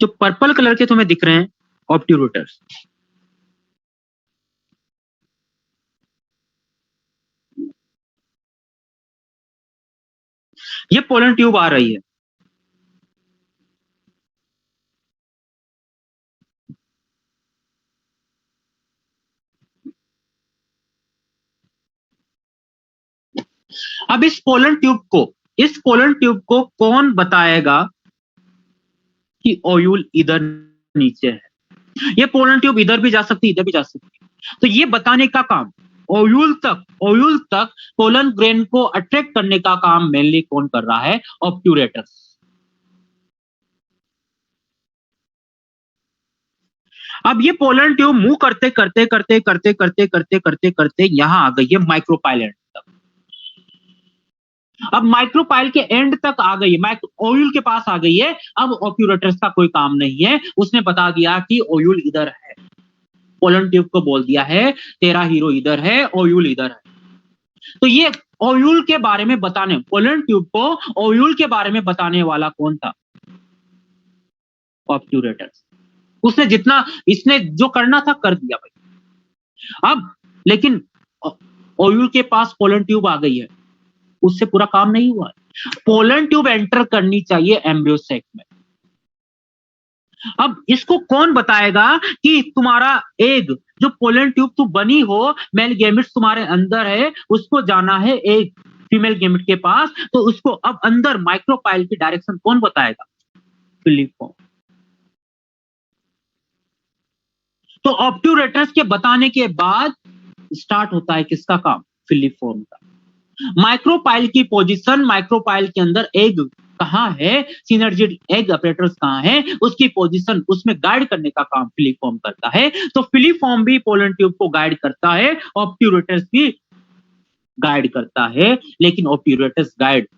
जो पर्पल कलर के तुम्हें दिख रहे हैं, ऑप्ट्यूरेटर्स। ये पोलन ट्यूब आ रही है, अब इस पोलन ट्यूब को कौन बताएगा कि ओयूल इधर नीचे है? ये पोलन ट्यूब इधर भी जा सकती है, इधर भी जा सकती है। तो ये बताने का काम ओयूल तक पोलन ग्रेन को अट्रैक्ट करने का काम मेनली कौन कर रहा है? ऑब्ट्यूरेटर्स। अब ये पोलन ट्यूब मूव करते करते यहां आ गई है माइक्रोपाइल एंड तक। अब माइक्रोपाइल के एंड तक आ गई है, ओयूल के पास आ गई है। अब ऑब्ट्यूरेटर्स का कोई काम नहीं है, उसने बता दिया कि ओयूल इधर है। पोलन ट्यूब को बोल दिया है तेरा हीरो इधर है, ओयूल इधर है। तो ये ओयूल के बारे में बताने, पोलन ट्यूब को ओयूल के बारे में बताने वाला कौन था? ऑब्ट्यूरेटर्स। इसने जो करना था कर दिया भाई। अब लेकिन ओयूल के पास पोलन ट्यूब आ गई है, उससे पूरा काम नहीं हुआ। पोलन ट्यूब एंटर करनी चाहिए एम्ब्रियो सैक में। अब इसको कौन बताएगा कि तुम्हारा एग जो पोलन ट्यूब तू बनी हो, मेल गैमेट्स तुम्हारे अंदर है, उसको जाना है एक फीमेल गैमेट के पास, तो उसको अब अंदर माइक्रोपाइल की डायरेक्शन कौन बताएगा? फिलिफॉर्म। तो ऑब्ट्यूरेटर्स के बताने के बाद स्टार्ट होता है किसका काम? फिलिफॉर्म का। माइक्रोपाइल की पोजीशन, माइक्रोपाइल के अंदर एग कहां है, सिनर्जी एग ऑपरेटर्स कहां है, उसकी पोजीशन, उसमें गाइड करने का काम फिलिफॉर्म करता है। तो फिलिफॉर्म भी पोलन ट्यूब को गाइड करता है, ऑब्ट्यूरेटर्स भी गाइड करता है। लेकिन ऑब्ट्यूरेटर्स गाइड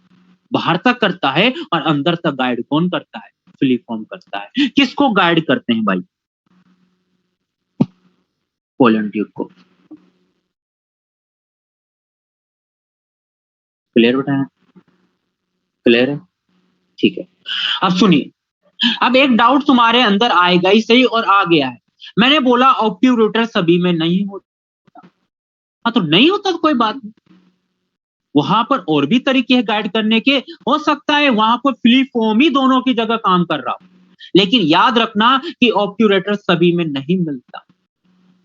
बाहर तक करता है और अंदर तक गाइड कौन करता है? फिलिफॉर्म करता है। किसको गाइड करते हैं भाई? पोलन ट्यूब को। क्लियर बताया? क्लियर है? ठीक है। अब सुनिए, अब एक डाउट तुम्हारे अंदर आएगा ही सही, और आ गया है। मैंने बोला ऑब्ट्यूरेटर सभी में नहीं होता। हाँ, तो नहीं होता तो कोई बात नहीं, वहां पर और भी तरीके हैं गाइड करने के। हो सकता है वहां पर फिलिफॉर्म ही दोनों की जगह काम कर रहा हो, लेकिन याद रखना कि ऑब्ट्यूरेटर सभी में नहीं मिलता।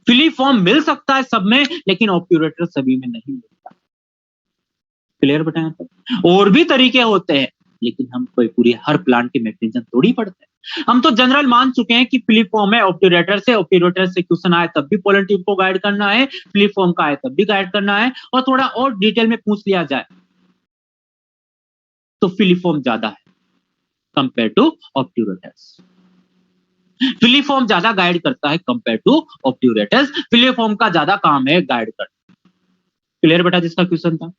फिलिफॉर्म मिल सकता है सब में, लेकिन ऑब्ट्यूरेटर सभी में नहीं मिलता। क्लियर बताया? तो और भी तरीके होते हैं, लेकिन हम कोई पूरी हर प्लांट के मैकेनिज्म थोड़ी पढ़ते हैं। हम तो जनरल मान चुके हैं कि फिलिफॉर्म है, ऑब्ट्यूरेटर से क्वेश्चन आए तब भी पोलन ट्यूब को गाइड करना है, फिलिफॉर्म का आए तब भी गाइड करना है, और थोड़ा और डिटेल में पूछ लिया जाए तो फिलिफॉर्म ज्यादा है कंपेयर टू ऑब्ट्यूरेटर्स। फिलिफॉर्म ज्यादा गाइड करता है कंपेयर टू ऑब्ट्यूरेटर्स। फिलिफॉर्म का ज्यादा काम है गाइड करना। क्लियर बेटा जिसका क्वेश्चन था?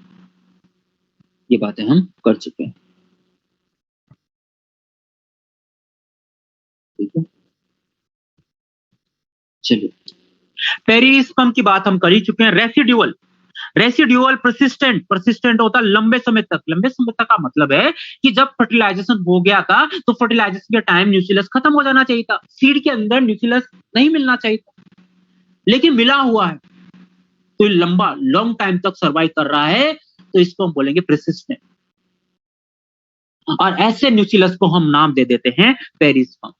ये बातें हम कर चुके हैं। ठीक है, चलिए। पेरिस्पर्म की बात हम कर ही चुके हैं। रेसिड्यूअल परसिस्टेंट होता लंबे समय तक। लंबे समय तक का मतलब है कि जब फर्टिलाइजेशन हो गया था तो फर्टिलाइजेशन के टाइम न्यूक्लियस खत्म हो जाना चाहिए था, सीड के अंदर न्यूक्लियस नहीं मिलना चाहिए था, लेकिन मिला हुआ है, तो लंबा लॉन्ग टाइम तक सर्वाइव कर रहा है, तो इसको हम बोलेंगे परसिस्टेंट। और ऐसे न्यूक्लियस को हम नाम दे देते हैं पेरिस्पर्म।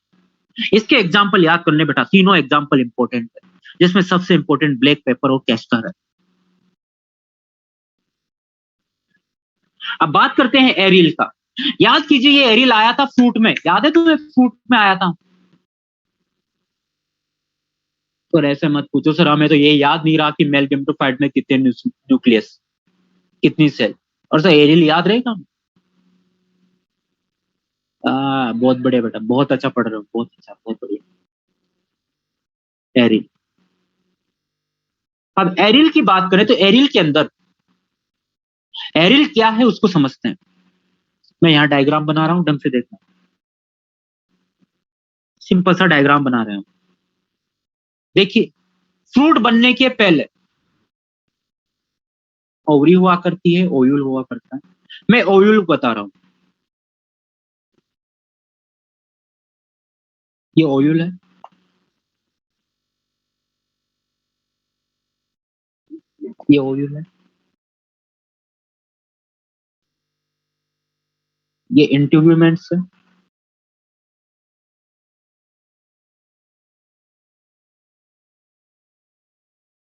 इसके एग्जाम्पल याद करने बेटा, तीनों एग्जाम्पल इंपॉर्टेंट है, जिसमें सबसे इंपॉर्टेंट ब्लैक पेपर और कैस्टर है। अब बात करते हैं एरिल का। याद कीजिए, ये एरिल आया था फ्रूट में, याद है तुम्हें? फ्रूट में आया था। तो ऐसे मत पूछो सर, हमें तो ये याद नहीं रहा कि मेल गैमेटोफाइट में कितने न्यूक्लियस, कितनी सेल। और सर एरिल याद रहेगा? बहुत बढ़िया बेटा, बहुत अच्छा पढ़ रहे हो, बहुत अच्छा, बहुत बढ़िया। एरिल। अब एरिल की बात करें तो एरिल के अंदर, एरिल क्या है उसको समझते हैं। मैं यहाँ डायग्राम बना रहा हूं, ढंग से देखना। सिंपल सा डायग्राम बना रहे हैं। देखिए, फ्रूट बनने के पहले ओवरी हुआ करती है, ओयूल हुआ करता है। मैं ओयूल बता रहा हूं, ये ओयूल है, ये ओयूल है, ये इंट्यूब्यूमेंट्स है,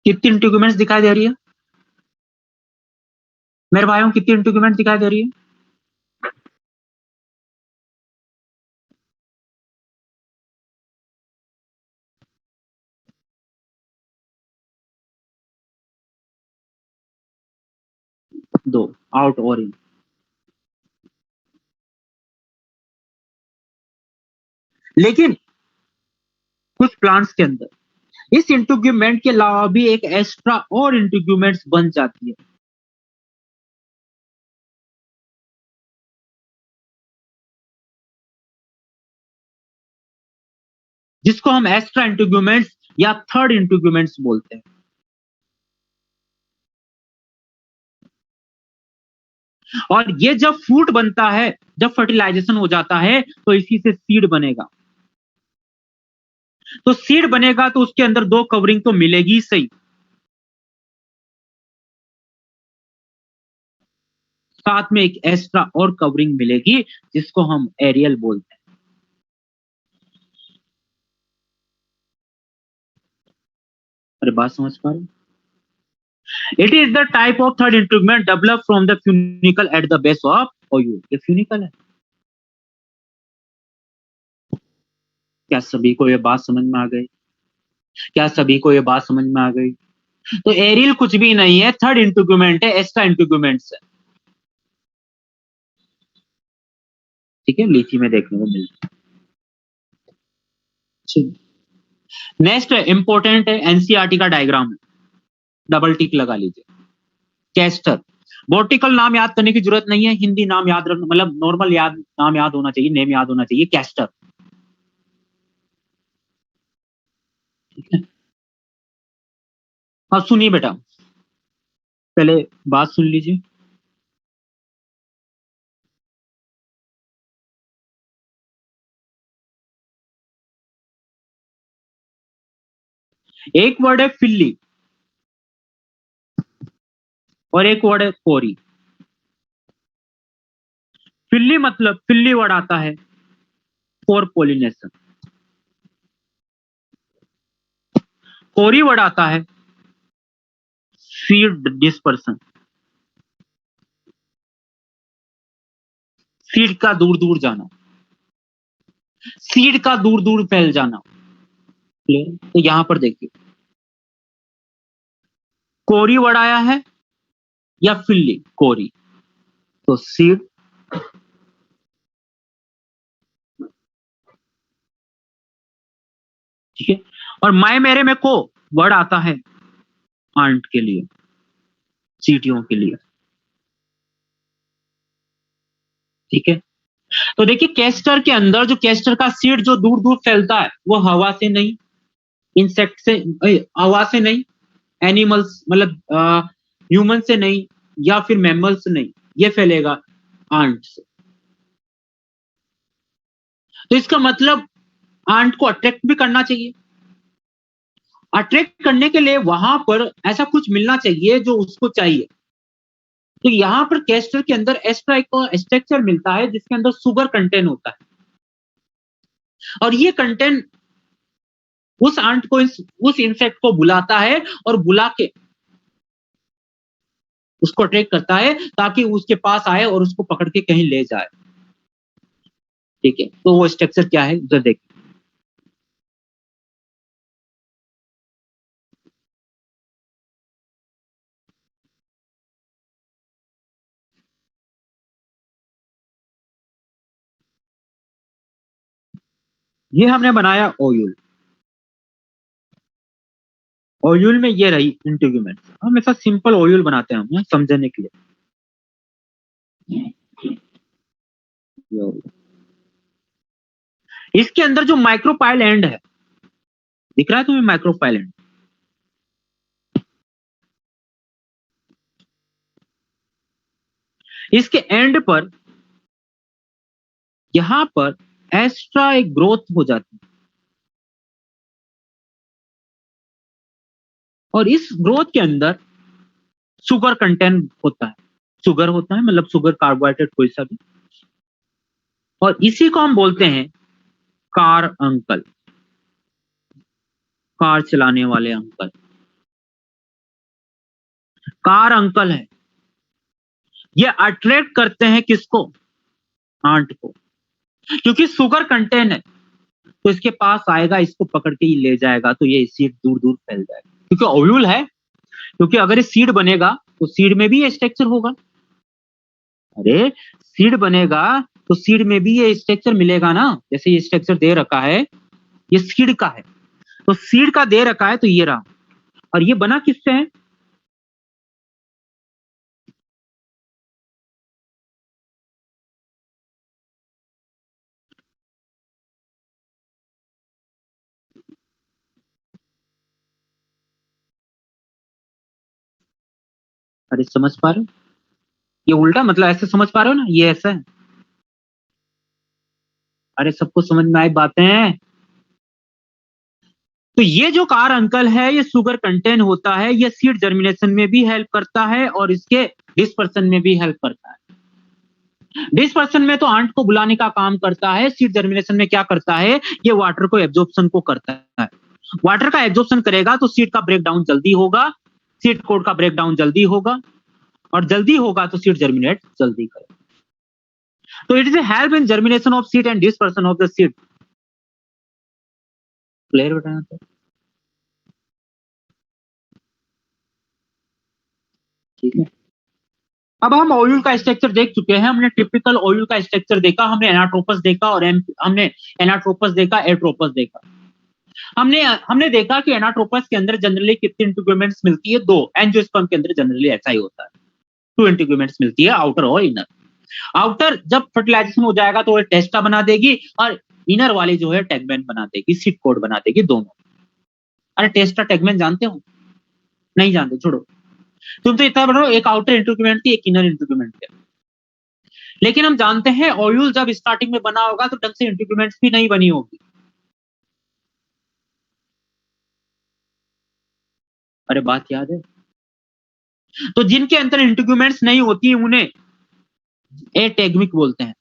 कितनी इंट्यूब्यूमेंट्स दिखाई दे रही है? मेरे भाइयों कितनी इंटीग्यूमेंट दिखाई दे रही है? दो, आउट और इन। लेकिन कुछ प्लांट्स के अंदर इस इंटीग्यूमेंट के अलावा भी एक एक्स्ट्रा और इंटीग्यूमेंट्स बन जाती है, जिसको हम एक्स्ट्रा इंटीग्यूमेंट्स या थर्ड इंटीग्यूमेंट्स बोलते हैं। और ये जब फ्रूट बनता है, जब फर्टिलाइजेशन हो जाता है, तो इसी से सीड बनेगा। तो सीड बनेगा तो उसके अंदर दो कवरिंग तो मिलेगी सही, साथ में एक एक्स्ट्रा और कवरिंग मिलेगी जिसको हम एरियल बोलते हैं। अरे बात समझ पा रहे? It is the type of third integument develop from the funicle at the base of ovule. ये फ्यूनिकल है। क्या सभी को ये बात समझ में आ गई? क्या सभी को ये बात समझ में आ गई? तो एरियल कुछ भी नहीं है, थर्ड इंटीग्यूमेंट है, एक्स्ट्रा इंटीग्यूमेंट्स है। ठीक है, लीची में देखने को मिलता है। नेक्स्ट इंपॉर्टेंट है, एनसीईआरटी का डायग्राम है, डबल टिक लगा लीजिए। कैस्टर, बॉटिकल नाम याद करने की जरूरत नहीं है, हिंदी नाम याद रखना, मतलब नॉर्मल याद नाम याद होना चाहिए, नेम याद होना चाहिए, कैस्टर। ठीक है, हाँ सुनिए बेटा, पहले बात सुन लीजिए। एक वर्ड है फिल्ली और एक वर्ड है कोरी। फिल्ली मतलब फिल्ली वर्ड आता है फॉर पोलिनेशन, कोरी वर्ड आता है सीड डिस्पर्सन, सीड का दूर दूर जाना, सीड का दूर दूर फैल जाना। क्लियर? तो यहां पर देखिए, कोरी वर्ड आया है या फिल्ली, कोरी, तो सीड, ठीक है। और माय मेरे में को वर्ड आता है आंट के लिए, चींटियों के लिए। ठीक है, तो देखिए कैस्टर के अंदर जो कैस्टर का सीड जो दूर दूर फैलता है, वो हवा से नहीं, इंसेक्ट से, हवा से नहीं, एनिमल्स मतलब ह्यूमन से नहीं, या फिर मैमल से नहीं, ये फैलेगा आंट से। तो इसका मतलब आंट को अट्रैक्ट भी करना चाहिए। अट्रैक्ट करने के लिए वहां पर ऐसा कुछ मिलना चाहिए जो उसको चाहिए। तो यहां पर कैस्टर के अंदर एक्स्ट्रा एक स्ट्रक्चर मिलता है जिसके अंदर शुगर कंटेंट होता है, और ये कंटेंट उस आंट को, उस इंसेक्ट को बुलाता है, और बुला के उसको अट्रैक्ट करता है ताकि उसके पास आए और उसको पकड़ के कहीं ले जाए। ठीक है, तो वो स्ट्रक्चर क्या है उधर देखिए। ये हमने बनाया ओयूल, ओयूल में ये रही इंटीग्यूमेंट। हम ऐसा सिंपल ओयूल बनाते हैं हम समझने के लिए। इसके अंदर जो माइक्रोपाइल एंड है, दिख रहा है तुम्हें माइक्रोपाइल एंड? इसके एंड पर, यहां पर एक्स्ट्रा एक ग्रोथ हो जाती है, और इस ग्रोथ के अंदर शुगर कंटेंट होता है, शुगर होता है मतलब शुगर कार्बोहाइड्रेट कोई सा भी, और इसी को हम बोलते हैं कार अंकल, कार चलाने वाले अंकल, कार अंकल है। ये अट्रैक्ट करते हैं किसको? आंट को, क्योंकि शुगर कंटेन है तो इसके पास आएगा, इसको पकड़ के ही ले जाएगा, तो ये सीड दूर दूर फैल जाएगा, क्योंकि ओव्यूल है। क्योंकि अगर ये सीड बनेगा तो सीड में भी ये स्ट्रक्चर होगा। अरे सीड बनेगा तो सीड में भी ये स्ट्रक्चर मिलेगा ना, जैसे ये स्ट्रक्चर दे रखा है, ये सीड का है, तो सीड का दे रखा है, तो ये रहा। और ये बना किससे है? अरे समझ पा रहे हो? ये उल्टा मतलब ऐसे समझ पा रहे हो ना, ये ऐसा है। अरे सबको समझ में आई बातें? तो ये जो कार अंकल है, ये शुगर कंटेन होता है, ये सीड जर्मिनेशन में भी हेल्प करता है और इसके डिस्पर्सन में भी हेल्प करता है। डिस्पर्सन में तो आंट को बुलाने का काम करता है, सीड जर्मिनेशन में क्या करता है, ये वाटर को एब्जॉर्प्शन को करता है। वाटर का एब्जॉर्प्शन करेगा तो सीड का ब्रेक डाउन जल्दी होगा, सीड कोड का ब्रेक डाउन जल्दी होगा, और जल्दी होगा तो सीड जर्मिनेट जल्दी करेगा। तो it is a help in germination of seed and dispersion of the seed. Clear बताना तो ठीक है। अब हम ओव्यूल का स्ट्रक्चर देख चुके हैं, हमने टिपिकल ओव्यूल का स्ट्रक्चर देखा, हमने एनाट्रोपस देखा और हमने एनाट्रोपस देखा, एट्रोपस देखा। हमने हमने देखा कि एनाट्रोपस के अंदर जनरली कितनी इंटीग्यूमेंट्स मिलती है? दो। एंजियोस्पर्म के अंदर जनरली ऐसा ही होता है, टू इंटीग्यूमेंट्स मिलती है, आउटर और इनर। आउटर जब फर्टिलाइजेशन हो जाएगा तो वो टेस्टा बना देगी, और इनर वाली जो है टेगमेंट बना देगी, सीड कोड बना देगी, दोनों। अरे टेस्टा टेगमेंट जानते हो? नहीं जानते, छोड़ो। तुम तो इतना बताओ, एक आउटर इंटीग्यूमेंट थी, एक इनर इंटीग्यूमेंट थी। लेकिन हम जानते हैं ओव्यूल जब स्टार्टिंग में बना होगा तो ढंग से इंटीग्यूमेंट्स भी नहीं बनी होगी। अरे बात याद है? तो जिनके अंदर इंटीग्यूमेंट्स नहीं होती उन्हें एटेग्मिक बोलते हैं।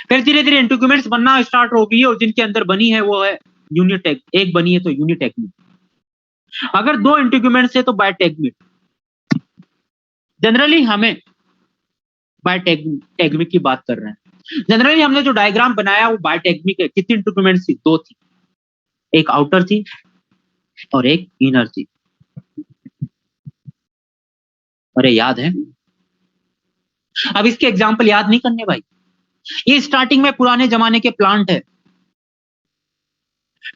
फिर धीरे धीरे इंटीग्यूमेंट्स बनना स्टार्ट हो गई और जिनके अंदर बनी है वो है यूनिटेग, एक बनी है तो यूनिटेग्मिक। अगर दो इंटीग्यूमेंट्स है तो बायटेग्मिक। जनरली हमें बायटेग्मिक की बात कर रहे हैं। जनरली हमने जो डायग्राम बनाया वो बायटेग्मिक है। कितनी इंटीग्यूमेंट्स थी? दो थी, एक आउटर थी और एक इनर थी। अरे याद है? अब इसके एग्जाम्पल याद नहीं करने भाई, ये स्टार्टिंग में पुराने जमाने के प्लांट है,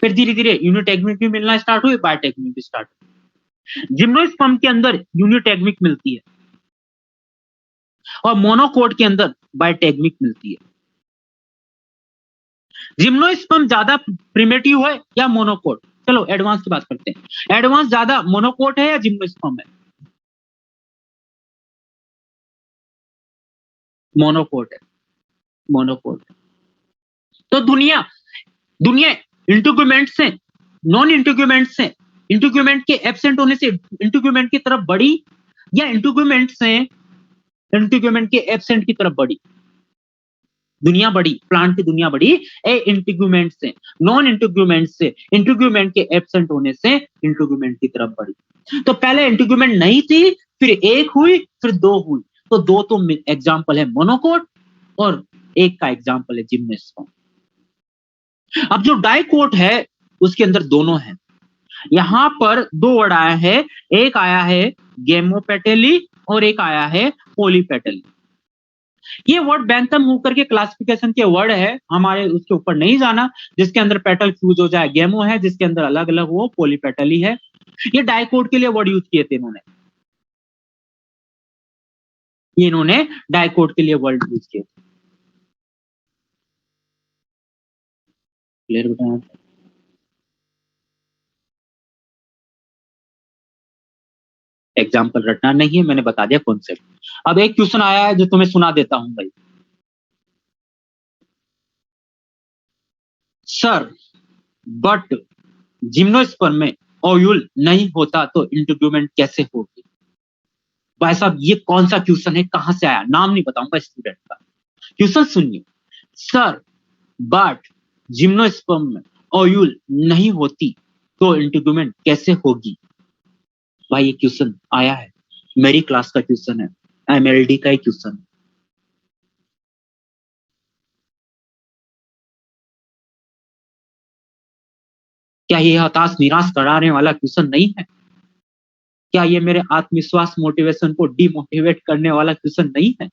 फिर धीरे धीरे यूनिटेग्मिक भी मिलना स्टार्ट हुई, बायोटेग्मिक भी स्टार्ट हुई। जिम्नोस्पर्म के अंदर यूनिटेग्मिक मिलती है और मोनोकोट के अंदर बायोटेग्मिक मिलती है। जिम्नोस्पर्म ज्यादा प्रिमिटिव है या मोनोकोट? चलो एडवांस की बात करते हैं। एडवांस ज्यादा मोनोकोट है या जिम्नोस्पर्म है? मोनोकोट है, मोनोकोट। तो दुनिया दुनिया इंटीग्यूमेंट से, नॉन इंटीग्यूमेंट से, इंटीग्यूमेंट के एब्सेंट होने से इंटीग्यूमेंट की तरफ बढ़ी या इंटीग्यूमेंट से इंटीग्यूमेंट के एब्सेंट की तरफ बढ़ी? दुनिया बढ़ी, प्लांट की दुनिया बढ़ी ए इंटीग्यूमेंट से, नॉन इंटीग्यूमेंट से, इंटीग्यूमेंट के एब्सेंट होने से इंटीग्यूमेंट की तरफ बढ़ी। तो पहले इंटीग्यूमेंट नहीं थी, फिर एक हुई, फिर दो हुई। तो दो तो एग्जाम्पल है मोनोकोट और एक का एग्जाम्पल है जिम्नोस्पर्म। अब जो डाइकोट है उसके अंदर दोनों है। यहां पर दो वर्ड आया है, एक आया है गेमोपेटेली और एक आया है पोलीपेटेली। ये वर्ड बैंथम होकर के क्लासिफिकेशन के वर्ड है, हमारे उसके ऊपर नहीं जाना। जिसके अंदर पेटल फ्यूज हो जाए गेमो है, जिसके अंदर अलग अलग हो पोलीपेटेली है। ये डाइकोट के लिए वर्ड यूज किए थे इन्होंने, ये इन्होंने डाइकोट के लिए वर्ड यूज किए थे। क्लियर बताया? एग्जाम्पल रटना नहीं है, मैंने बता दिया कॉन्सेप्ट। अब एक क्वेश्चन आया है जो तुम्हें सुना देता हूं भाई। सर बट जिम्नोस्पर्म में ओव्यूल नहीं होता तो इंटीग्यूमेंट कैसे होगी? भाई साहब ये कौन सा क्वेश्चन है, कहां से आया? नाम नहीं बताऊंगा स्टूडेंट का। क्वेश्चन सुनिए। सर बट जिम्नोस्पर्म में ओव्यूल नहीं होती तो इंटीग्यूमेंट कैसे होगी? भाई ये क्वेश्चन आया है, मेरी क्लास का क्वेश्चन है। एमएलडी का ही क्वेश्चन। क्या ये हताश निराश कराने वाला क्वेश्चन नहीं है? क्या ये मेरे आत्मविश्वास मोटिवेशन को डिमोटिवेट करने वाला क्वेश्चन नहीं है?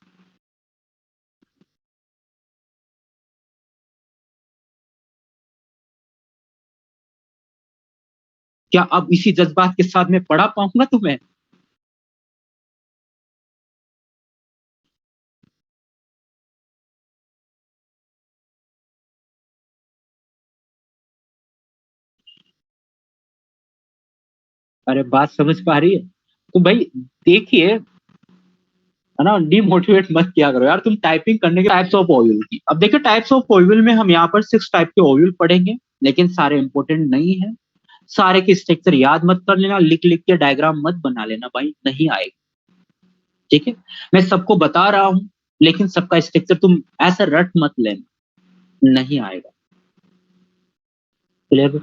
क्या अब इसी जज्बात के साथ मैं पढ़ा पाऊंगा तुम्हें? अरे बात समझ पा रही है? तो भाई देखिए, है ना, डिमोटिवेट मत किया करो यार। तुम टाइपिंग करने के टाइप्स ऑफ ऑयल की, अब देखिए टाइप्स ऑफ ऑयल में हम यहाँ पर 6 टाइप के ऑयल पढ़ेंगे, लेकिन सारे इंपॉर्टेंट नहीं है। सारे के स्ट्रक्चर याद मत कर लेना, लिख लिख के डायग्राम मत बना लेना भाई, नहीं आएगा। ठीक है, मैं सबको बता रहा हूं, लेकिन सबका स्ट्रक्चर तुम ऐसे रट मत लेना, नहीं आएगा। क्लियर?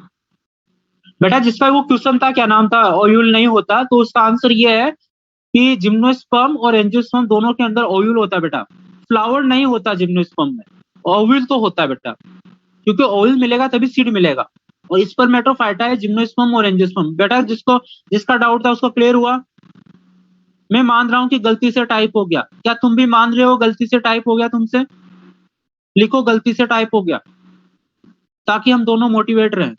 बेटा जिसका वो क्वेश्चन था, क्या नाम था, ऑयल नहीं होता, तो उसका आंसर ये है कि जिम्नोस्पर्म और एंजियोस्पर्म दोनों के अंदर ऑयल होता है बेटा। फ्लावर नहीं होता जिम्नोस्पर्म में, ऑयल तो होता है बेटा, क्योंकि ऑयल मिलेगा तभी सीड मिलेगा। और स्पर्मेटोफाइटा है जिम्नोस्पर्म और एंजियोस्पर्म। बेटा जिसका डाउट था उसको क्लियर हुआ? मैं मान रहा हूं कि गलती से टाइप हो गया, क्या तुम भी मान रहे हो गलती से टाइप हो गया तुमसे? लिखो गलती से टाइप हो गया, ताकि हम दोनों मोटिवेट रहें।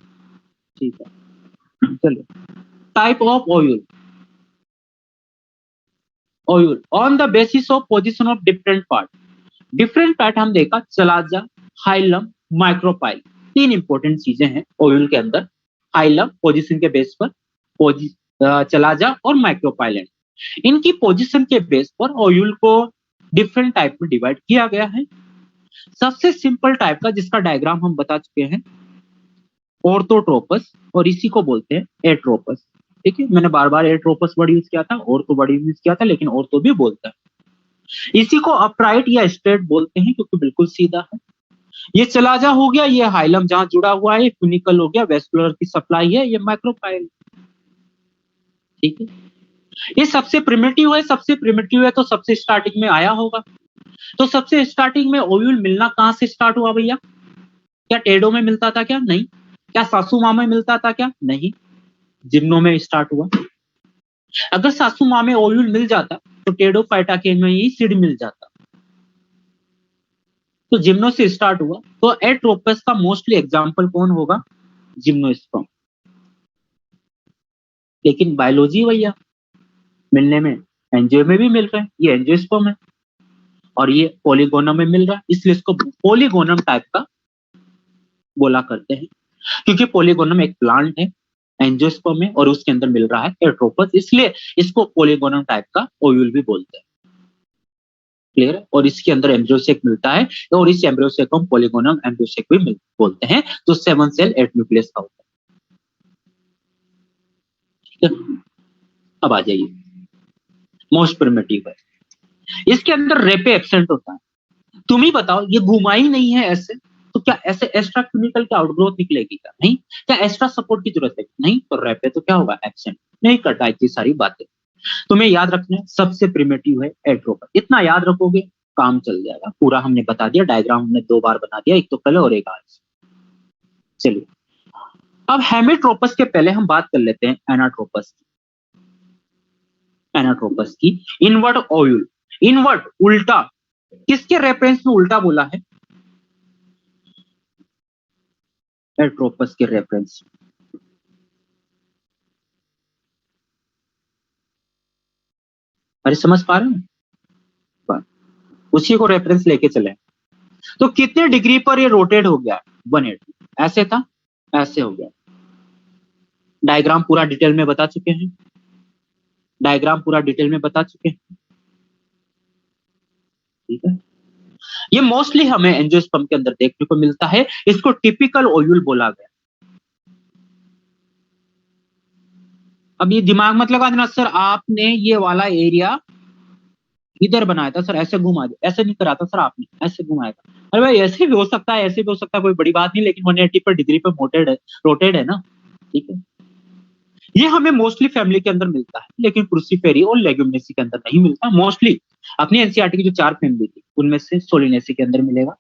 ठीक है, चलो। Type of oil. Oil on the basis of position of different part. Different part हम देखा, चलाजा, हाइलम, माइक्रोपाइल। 3 इंपॉर्टेंट चीजें हैं ऑयल के अंदर। हाइलम पोजीशन के बेस पर, चलाजा और माइक्रोपाइल। इनकी पोजीशन के बेस पर ऑयल को डिफरेंट टाइप में डिवाइड किया गया है। सबसे सिंपल टाइप का, जिसका डायग्राम हम बता चुके हैं, ऑर्थोट्रोपस, और इसी को बोलते हैं एट्रोपस। ठीक है, मैंने बार बार एट्रोपस वर्ड यूज किया था, ऑर्थो वर्ड यूज किया था, लेकिन ऑर्थो भी बोलता है। इसी को अपराइट या स्ट्रेट बोलते हैं, क्योंकि बिल्कुल सीधा है। ये चलाजा हो गया, ये हाइलम जहां जुड़ा हुआ है, फ्यूनिकल हो गया, वेस्कुलर की सप्लाई है, ये माइक्रोपाइल। ठीक है, ये सबसे प्रिमिटिव है। सबसे प्रिमिटिव है तो सबसे स्टार्टिंग में आया होगा। तो सबसे स्टार्टिंग में ओव्यूल मिलना कहां से स्टार्ट हुआ भैया? क्या टेडो में मिलता था क्या? नहीं। क्या सासू माँ में मिलता था क्या? नहीं। जिम्नो में स्टार्ट हुआ। अगर सासू माँ में ओव्यूल मिल जाता तो टेडोफाइटा के में ही सीड मिल जाता। तो जिम्नो से स्टार्ट हुआ, तो एट्रोपस का मोस्टली एग्जाम्पल कौन होगा? जिम्नोस्पर्म। लेकिन बायोलॉजी भैया मिलने में एंजियो में भी मिल रहे हैं, ये एंजियोस्पर्म है, और ये पॉलीगोनम में मिल रहा है, इसलिए इसको पॉलीगोनम टाइप का बोला करते हैं। क्योंकि पॉलीगोनम एक प्लांट है, एंजियोस्पर्म है, और उसके अंदर मिल रहा है एट्रोपस, इसलिए इसको पॉलीगोनम टाइप का ओव्यूल भी बोलते हैं। क्लियर है? और इसके अंदर एम्ब्रियोसेक मिलता है, और इस एम्ब्रियोसेक को हम पॉलीगोनम एम्ब्रियोसेक भी बोलते हैं, जो 7 सेल 8 न्यूक्लियस का होता है। ठीक है, अब आ जाइए, मोस्ट प्रिमिटिव है, इसके अंदर रेपे एब्सेंट होता है। तुम ही बताओ, ये घुमा ही नहीं है ऐसे, तो क्या ऐसे एक्स्ट्रा क्लिनिकल की आउटग्रोथ निकलेगी क्या? नहीं। क्या एक्स्ट्रा सपोर्ट की जरूरत है? नहीं। तो रेपे तो क्या होगा? एब्सेंट। नहीं करता इतनी सारी बातें। तुम्हें याद रखना है, सबसे प्रिमिटिव है एट्रोपस, इतना याद रखोगे काम चल जाएगा। पूरा हमने बता दिया, डायग्राम हमने 2 बार बना दिया, एक तो कल और एक आज। चलिए, अब हेमिट्रोपस के पहले हम बात कर लेते हैं एनाट्रोपस की। एनाट्रोपस की इनवर्ट ओव्यूल। इनवर्ट उल्टा, किसके रेफरेंस में उल्टा बोला है? एट्रोपस के रेफरेंस। अरे समझ पा रहे हैं? उसी को रेफरेंस लेके चले। तो कितने डिग्री पर ये रोटेट हो गया? 180। ऐसे था, ऐसे हो गया। डायग्राम पूरा डिटेल में बता चुके हैं, डायग्राम पूरा डिटेल में बता चुके हैं। ठीक है, ये मोस्टली हमें एंजियोस्पर्म के अंदर देखने को मिलता है, इसको टिपिकल ओव्यूल बोला गया। अब ये दिमाग मत लगा देना, सर आपने ये वाला एरिया इधर बनाया था सर, ऐसे घुमा दिया, ऐसे नहीं करा था सर आपने, ऐसे घुमाया था। अरे भाई ऐसे भी हो सकता है, ऐसे भी हो सकता है, कोई बड़ी बात नहीं, लेकिन 180 पर डिग्री पे रोटेड है ना। ठीक है, ये हमें मोस्टली फैमिली के अंदर मिलता है, लेकिन क्रूसीफेरी और लेग्यूमिनेसी के अंदर नहीं मिलता। मोस्टली अपनी एनसीईआरटी की जो 4 फैमिली थी उनमें से सोलिनेसी के अंदर मिलेगा,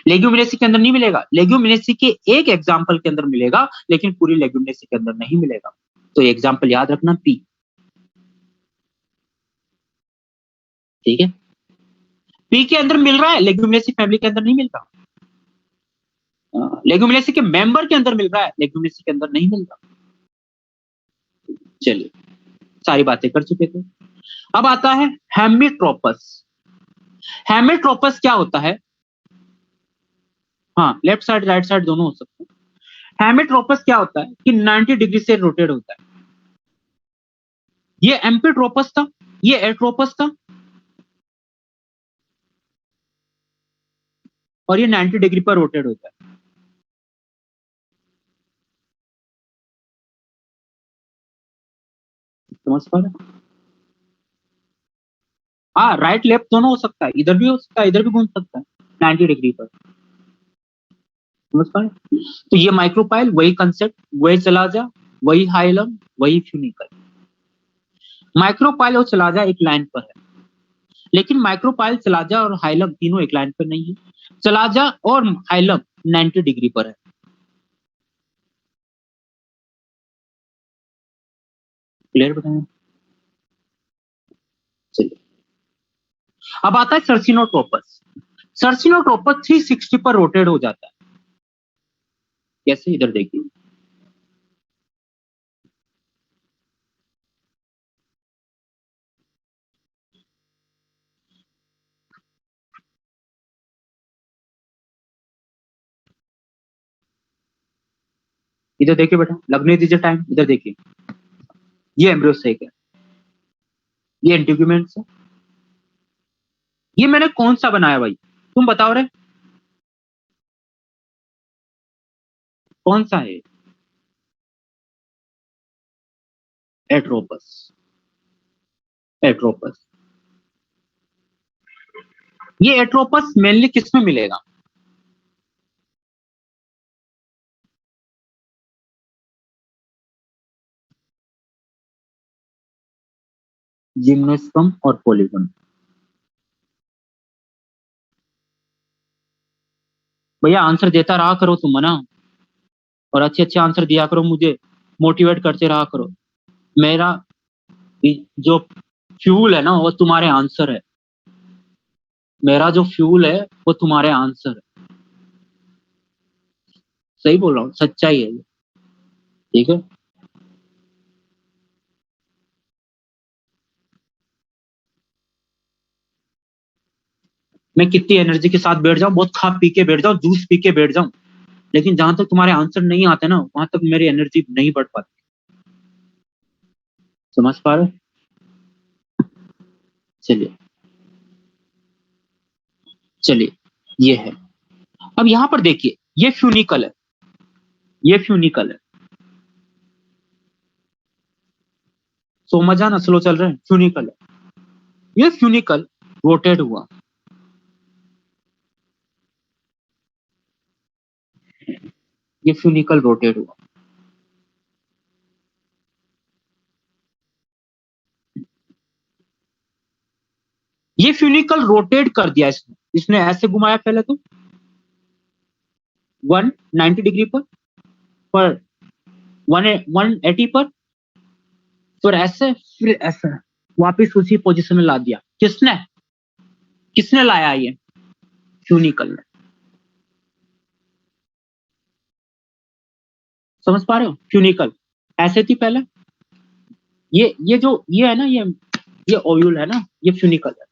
लेग्यूमिनेसी के अंदर नहीं मिलेगा। लेग्यूमिनेसी के एक एग्जाम्पल के अंदर मिलेगा, लेकिन पूरी लेग्यूमिनेसी के अंदर नहीं मिलेगा। तो एग्जाम्पल याद रखना, पी। ठीक है, पी के अंदर मिल रहा है, लेग्यूमिनेसी फैमिली के अंदर नहीं मिल रहा। लेग्यूमिनेसी के मेंबर के अंदर मिल रहा है, लेग्यूमिनेसी के अंदर नहीं मिल रहा। चलिए, सारी बातें कर चुके थे। अब आता है हेमिट्रोपस। हेमिट्रोपस क्या होता है? हाँ, लेफ्ट साइड राइट साइड दोनों हो सकते हैं। हेमिट्रोपस क्या होता है कि 90 डिग्री से रोटेट होता है। ये एम्पिट्रोपस था, ये एट्रोपस था, और ये 90 डिग्री पर रोटेट होता है। समझ पा रहे? हाँ, राइट लेफ्ट दोनों हो सकता है, इधर भी हो सकता है, इधर भी घूम सकता है 90 डिग्री पर। समझ पा रहे? तो ये माइक्रोपाइल, वही कंसेप्ट, वही चला जा, वही हाइलम, वही फ्यूनिकल। माइक्रोपाइल और चलाजा एक लाइन पर है, लेकिन माइक्रोपाइल, चलाजा और हाइलम तीनों एक लाइन पर नहीं है। चलाजा और हाइलम 90 डिग्री पर है। क्लियर बताएं? चलिए, अब आता है सर्सिनोट्रोपस। सर्सिनोट्रोपस 360 पर रोटेट हो जाता है। कैसे? इधर देखिए, इधर देखिए बेटा, लगने दीजिए टाइम। इधर देखिए, ये एम्ब्रियोसेक है, ये इंटीग्यूमेंट्स है। ये मैंने कौन सा बनाया भाई, तुम बताओ रे, कौन सा है? एट्रोपस। एट्रोपस, ये एट्रोपस मेनली किस में मिलेगा? जिम्नोस्पर्म और पॉलीगन। भैया आंसर देता रहा करो तुम, है ना, और अच्छे अच्छे आंसर दिया करो, मुझे मोटिवेट करते रहा करो। मेरा जो फ्यूल है ना, वो तुम्हारे आंसर है। मेरा जो फ्यूल है वो तुम्हारे आंसर है। सही बोल रहा हूँ, सच्चाई है ये। ठीक है, मैं कितनी एनर्जी के साथ बैठ जाऊं, बहुत खा पी के बैठ जाऊं, जूस पी के बैठ जाऊं, लेकिन जहां तक तुम्हारे आंसर नहीं आते ना, वहां तक मेरी एनर्जी नहीं बढ़ पाती। समझ पा रहे हो? चलिए, चलिए, ये है। अब यहां पर देखिए, ये फ्यूनिकल है, ये फ्यूनिकल है। सोमजान स्लो चल रहे हैं, फ्यूनिकल है। ये फ्यूनिकल रोटेट हुआ, ये फ्यूनिकल रोटेट हुआ। ये फ्यूनिकल रोटेट कर दिया इसने, इसने ऐसे घुमाया पहले तो 190 डिग्री पर 180 पर, फिर ऐसे, फिर ऐसे, वापिस उसी पोजीशन में ला दिया। किसने? किसने लाया ये? फ्यूनिकल ने। समझ पा रहे हो? फ्यूनिकल ऐसे थी पहले। ये जो ये है ना, ये ओयूल है ना, ये फ्यूनिकल है।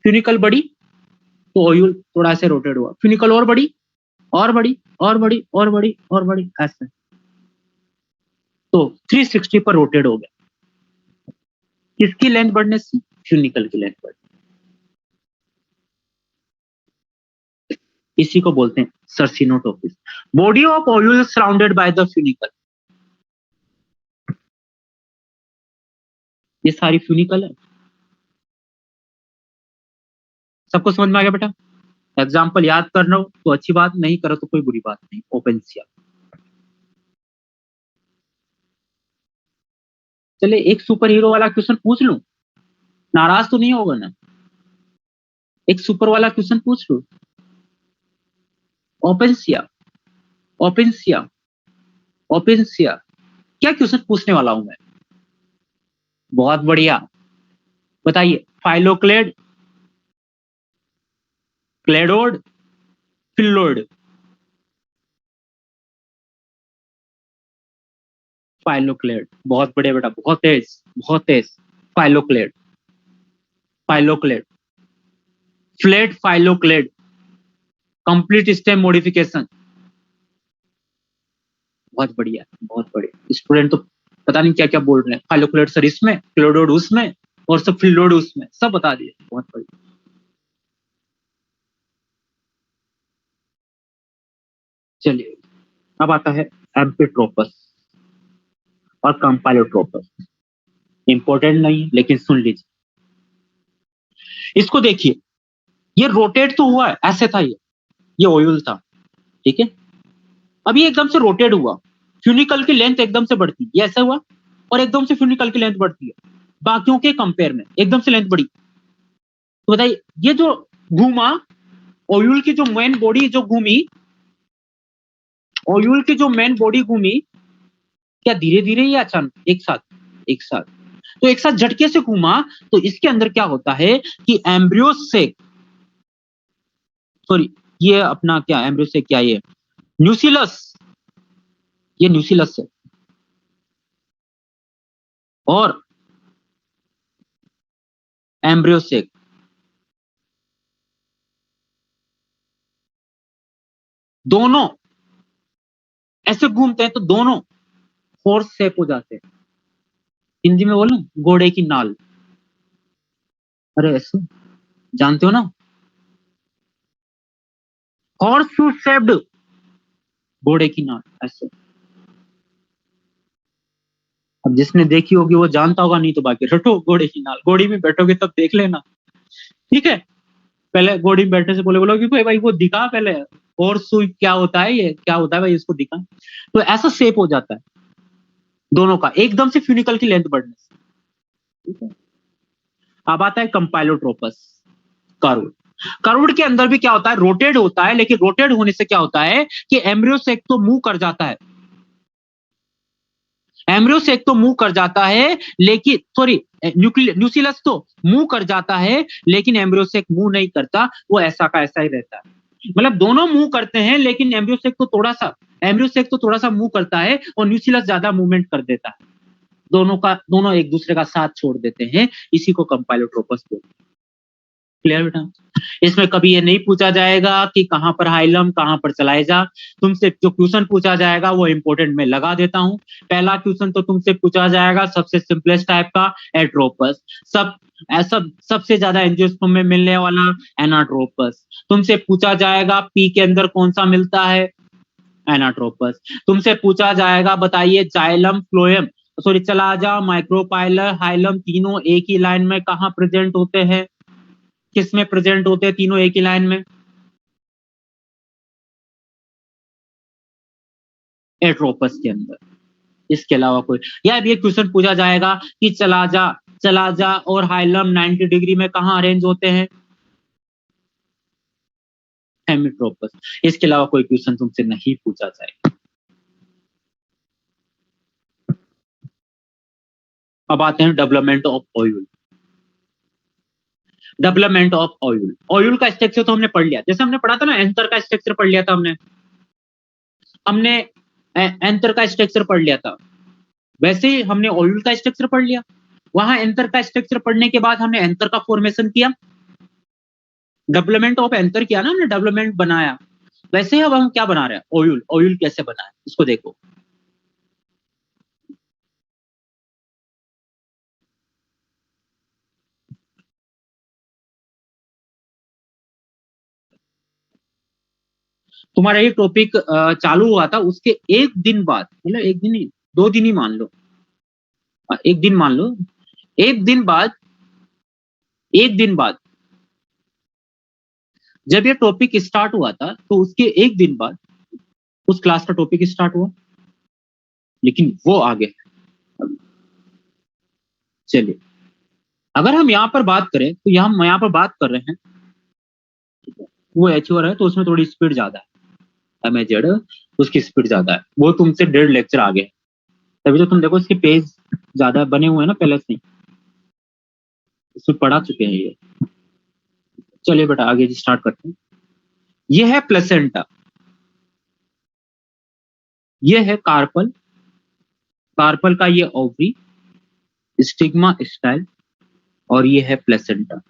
फ्यूनिकल बड़ी तो ओयूल थोड़ा ऐसे रोटेट हुआ, फ्यूनिकल और बड़ी, और बड़ी, और बड़ी, और बड़ी, और बड़ी, ऐसे। तो 360 पर रोटेट हो गया। किसकी लेंथ बढ़ने से? फ्यूनिकल की लेंथ बढ़। इसी को बोलते हैं circinotropous. Body of ovule surrounded by the funicle. ये सारी फ्यूनिकल है। सबको समझ में आ गया बेटा? एग्जाम्पल याद करना हो तो अच्छी बात, नहीं करो तो कोई बुरी बात नहीं। ओपन सिया। चले एक सुपर हीरो वाला क्वेश्चन पूछ लूं, नाराज तो नहीं होगा ना? एक सुपर वाला क्वेश्चन पूछ लूं। ओपेंसिया, ओपेंसिया, ओपेंसिया, क्या क्वेश्चन पूछने वाला हूं मैं? बहुत बढ़िया, बताइए। Phylloclade, cladode, फिल्लोड? फाइलोक्लेड, बहुत बढ़िया बेटा, बहुत तेज, बहुत तेज। Phylloclade, phylloclade, flat phylloclade, complete stem modification. बहुत बढ़िया, बहुत बढ़िया। स्टूडेंट तो पता नहीं क्या क्या बोल रहे हैं। फाइलोक्लेड सर इसमें, क्लोडोड उसमें, और सब फिल्लोड उसमें, सब बता दिए। बहुत बढ़िया। चलिए, अब आता है एम्पिट्रोपस और कंपाइलोट्रोपस। इंपॉर्टेंट नहीं लेकिन सुन लीजिए। इसको देखिए, ये रोटेट तो हुआ है, ऐसे था ये ओयूल था, ठीक है। अभी एकदम से रोटेट हुआ, फ्यूनिकल की लेंथ एकदम से बढ़ती, ये ऐसा हुआ, और एकदम से फ्यूनिकल की लेंथ बढ़ती है बाकियों के कंपेयर में, एकदम से लेंथ बढ़ी। तो बताइए, ये जो घूमा, ओयूल की जो मेन बॉडी जो घूमी, ओयूल की जो मेन बॉडी घूमी, क्या धीरे धीरे या अचानक? एक साथ, एक साथ। तो एक साथ झटके से घूमा, तो इसके अंदर क्या होता है कि एम्ब्रियो से, सॉरी, ये अपना क्या एम्ब्रियो से, क्या ये न्यूसिलस, ये न्यूसिलस है, और एम्ब्रियो से दोनों ऐसे घूमते हैं, तो दोनों हॉर्स शेप हो जाते हैं। हिंदी में बोलूं, घोड़े की नाल। अरे ऐसे जानते हो ना, हॉर्स शू शेप्ड, घोड़े की नाल ऐसे। अब जिसने देखी होगी वो जानता होगा, नहीं तो बाकी रटो घोड़े की नाल। घोड़ी में बैठोगे तब देख लेना, ठीक है। पहले घोड़ी में बैठने से बोलो कि भाई वो दिखा पहले, हॉर्स शू क्या होता है, ये क्या होता है भाई, इसको दिखा। तो ऐसा शेप हो जाता है दोनों का, एकदम से फ्यूनिकल की लेंथ बढ़ने से, ठीक है। अब आता है कंपाइलोट्रोपस, कर्व। कर्व्ड के अंदर भी क्या होता है, रोटेड होता है, लेकिन रोटेड होने से क्या होता है कि एम्ब्रियो से एक तो मूव कर जाता है, एम्ब्रियो से एक तो मूव कर जाता है, लेकिन सॉरी, न्यूक्लियस तो मूव कर जाता है, लेकिन एम्ब्रियो से मूव नहीं करता, वो ऐसा का ऐसा ही रहता है। मतलब दोनों मूव करते हैं, लेकिन एम्ब्रियो से तो थोड़ा सा, एम्ब्रियो से तो थोड़ा सा मूव करता है, और न्यूक्लियस ज्यादा मूवमेंट कर देता है। दोनों एक दूसरे का साथ छोड़ देते हैं, इसी को कंपाइलोट्रोपस बोलते हैं। क्लियर बेटा? इसमें कभी ये नहीं पूछा जाएगा कि कहां पर हाइलम, कहां पर चलाइजा। तुमसे जो क्वेश्चन पूछा जाएगा वो इंपॉर्टेंट में लगा देता हूं। पहला क्वेश्चन तो तुमसे पूछा जाएगा सबसे सिंपलेस्ट टाइप का, एट्रोपस। सब ऐसा सबसे ज्यादा एंजियोस्पर्म में मिलने वाला एनाट्रोपस। तुमसे पूछा जाएगा पी के अंदर कौन सा मिलता है, एनाट्रोपस। तुमसे पूछा जाएगा बताइए xylem, phloem, sorry chalaza, micropylar, hilum, तीनों एक ही लाइन में कहां प्रेजेंट होते हैं, किस में प्रेजेंट होते हैं तीनों एक ही लाइन में, एट्रोपस के अंदर। इसके अलावा कोई, या अब ये क्वेश्चन पूछा जाएगा कि चलाजा और हाइलम 90 डिग्री में कहां अरेंज होते हैं, हेमिट्रोपस। इसके अलावा कोई क्वेश्चन तुमसे नहीं पूछा जाएगा। अब आते हैं development of oil. Development of oil, oil का स्ट्रक्चर तो हमने पढ़ लिया, जैसे हमने पढ़ा था ना, एंथर का स्ट्रक्चर पढ़ लिया था हमने, हमने एंथर का स्ट्रक्चर पढ़ लिया था, वैसे ही हमने ऑयल का स्ट्रक्चर पढ़ लिया। वहां एंथर का स्ट्रक्चर पढ़ने के बाद हमने एंथर का फॉर्मेशन किया, डेवलपमेंट ऑफ एंथर किया ना हमने, डेवलपमेंट बनाया। वैसे ही अब हम क्या बना रहे हैं, ऑयल। ऑयल कैसे बना है इसको देखो। तुम्हारा ये टॉपिक चालू हुआ था, उसके एक दिन बाद, मतलब एक दिन ही, 2 दिन ही मान लो, एक दिन मान लो, एक दिन बाद, एक दिन बाद जब ये टॉपिक स्टार्ट हुआ था, तो उसके एक दिन बाद उस क्लास का टॉपिक स्टार्ट हुआ, लेकिन वो आगे चलिए, अगर हम यहाँ पर बात करें तो हम यहाँ पर बात कर रहे हैं, वो H1 है तो उसमें थोड़ी स्पीड ज्यादा है, MZ उसकी स्पीड ज्यादा है, वो तुमसे 1.5 लेक्चर आगे है, तभी तो तुम देखो इसके पेज ज्यादा बने हुए हैं ना पहले से ही, इसमें पढ़ा चुके हैं ये। चलिए बेटा आगे स्टार्ट करते हैं। ये है प्लेसेंटा, ये है कार्पल, कार्पल का ये ओवरी, स्टिग्मा स्टाइल, और ये है प्लेसेंटा।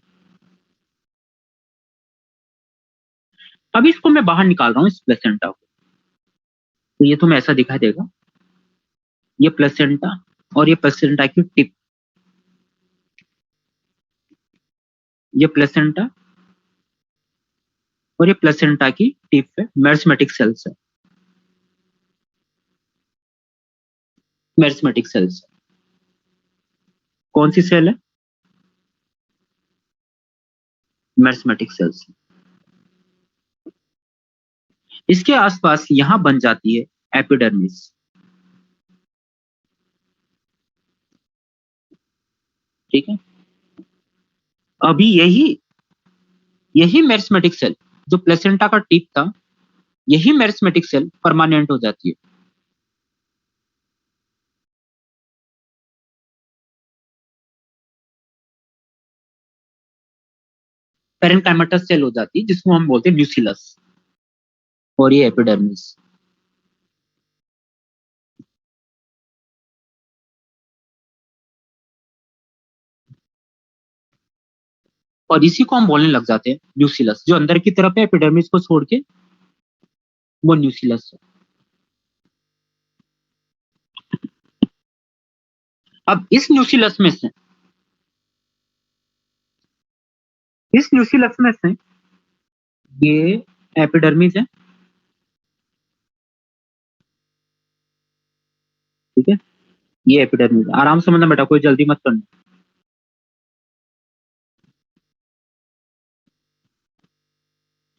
अब इसको मैं बाहर निकाल रहा हूं इस प्लेसेंटा को, तो ये तुम्हें ऐसा दिखाई देगा, ये प्लेसेंटा और ये प्लेसेंटा की टिप, ये प्लेसेंटा और ये प्लेसेंटा की टिप है, मेरिस्मेटिक सेल्स है, मेरिस्मेटिक सेल्स। कौन सी सेल है? Meristematic cells. इसके आसपास यहां बन जाती है एपिडर्मिस, ठीक है। अभी यही मेरिस्मेटिक सेल जो प्लेसेंटा का टिप था, यही मेरिस्मेटिक सेल परमानेंट हो जाती है। पेरेन्काइमेटस सेल हो जाती है जिसको हम बोलते हैं न्यूसिलस, और ये एपिडर्मिस। और इसी को हम बोलने लग जाते हैं न्यूसिलस, जो अंदर की तरफ है एपिडर्मिस को छोड़ के, वो न्यूसिलस है। अब इस न्यूसिलस में से, इस न्यूसिलस में से ये एपिडर्मिस है, ठीक है, ये एपिडर्मिस। आराम से समझना बेटा, कोई जल्दी मत करना,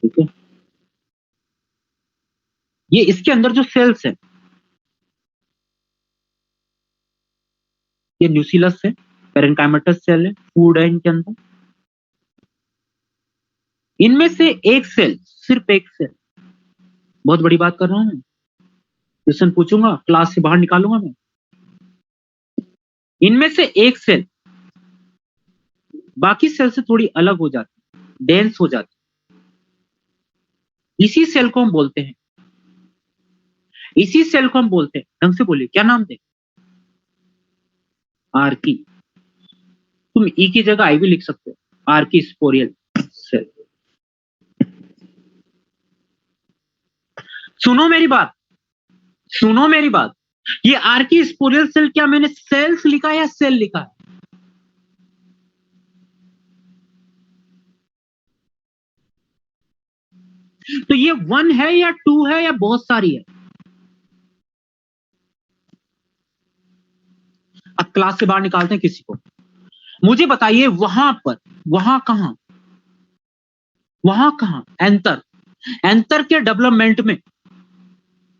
ठीक है। ये इसके अंदर जो सेल्स है, ये न्यूसिलस है, पेरेन्काइमेटस सेल है, फूड है इनके अंदर। इनमें से एक सेल, सिर्फ एक सेल, बहुत बड़ी बात कर रहा हूं मैं, क्वेश्चन पूछूंगा क्लास से बाहर निकालूंगा मैं, इनमें से एक सेल बाकी सेल से थोड़ी अलग हो जाती, डेंस हो जाती, इसी सेल को हम बोलते हैं, इसी सेल को हम बोलते हैं, ढंग से बोलिए क्या नाम थे? आर्की। तुम ई की जगह आई भी लिख सकते हो, आर्की स्पोरियल सेल। सुनो मेरी बात, सुनो मेरी बात, ये आर्की स्पोरियल सेल, क्या मैंने सेल्स लिखा है या सेल लिखा है? तो ये 1 है या 2 है या बहुत सारी है? अब क्लास से बाहर निकालते हैं किसी को, मुझे बताइए वहां पर, वहां कहां, वहां कहां एंटर, एंटर के डेवलपमेंट में,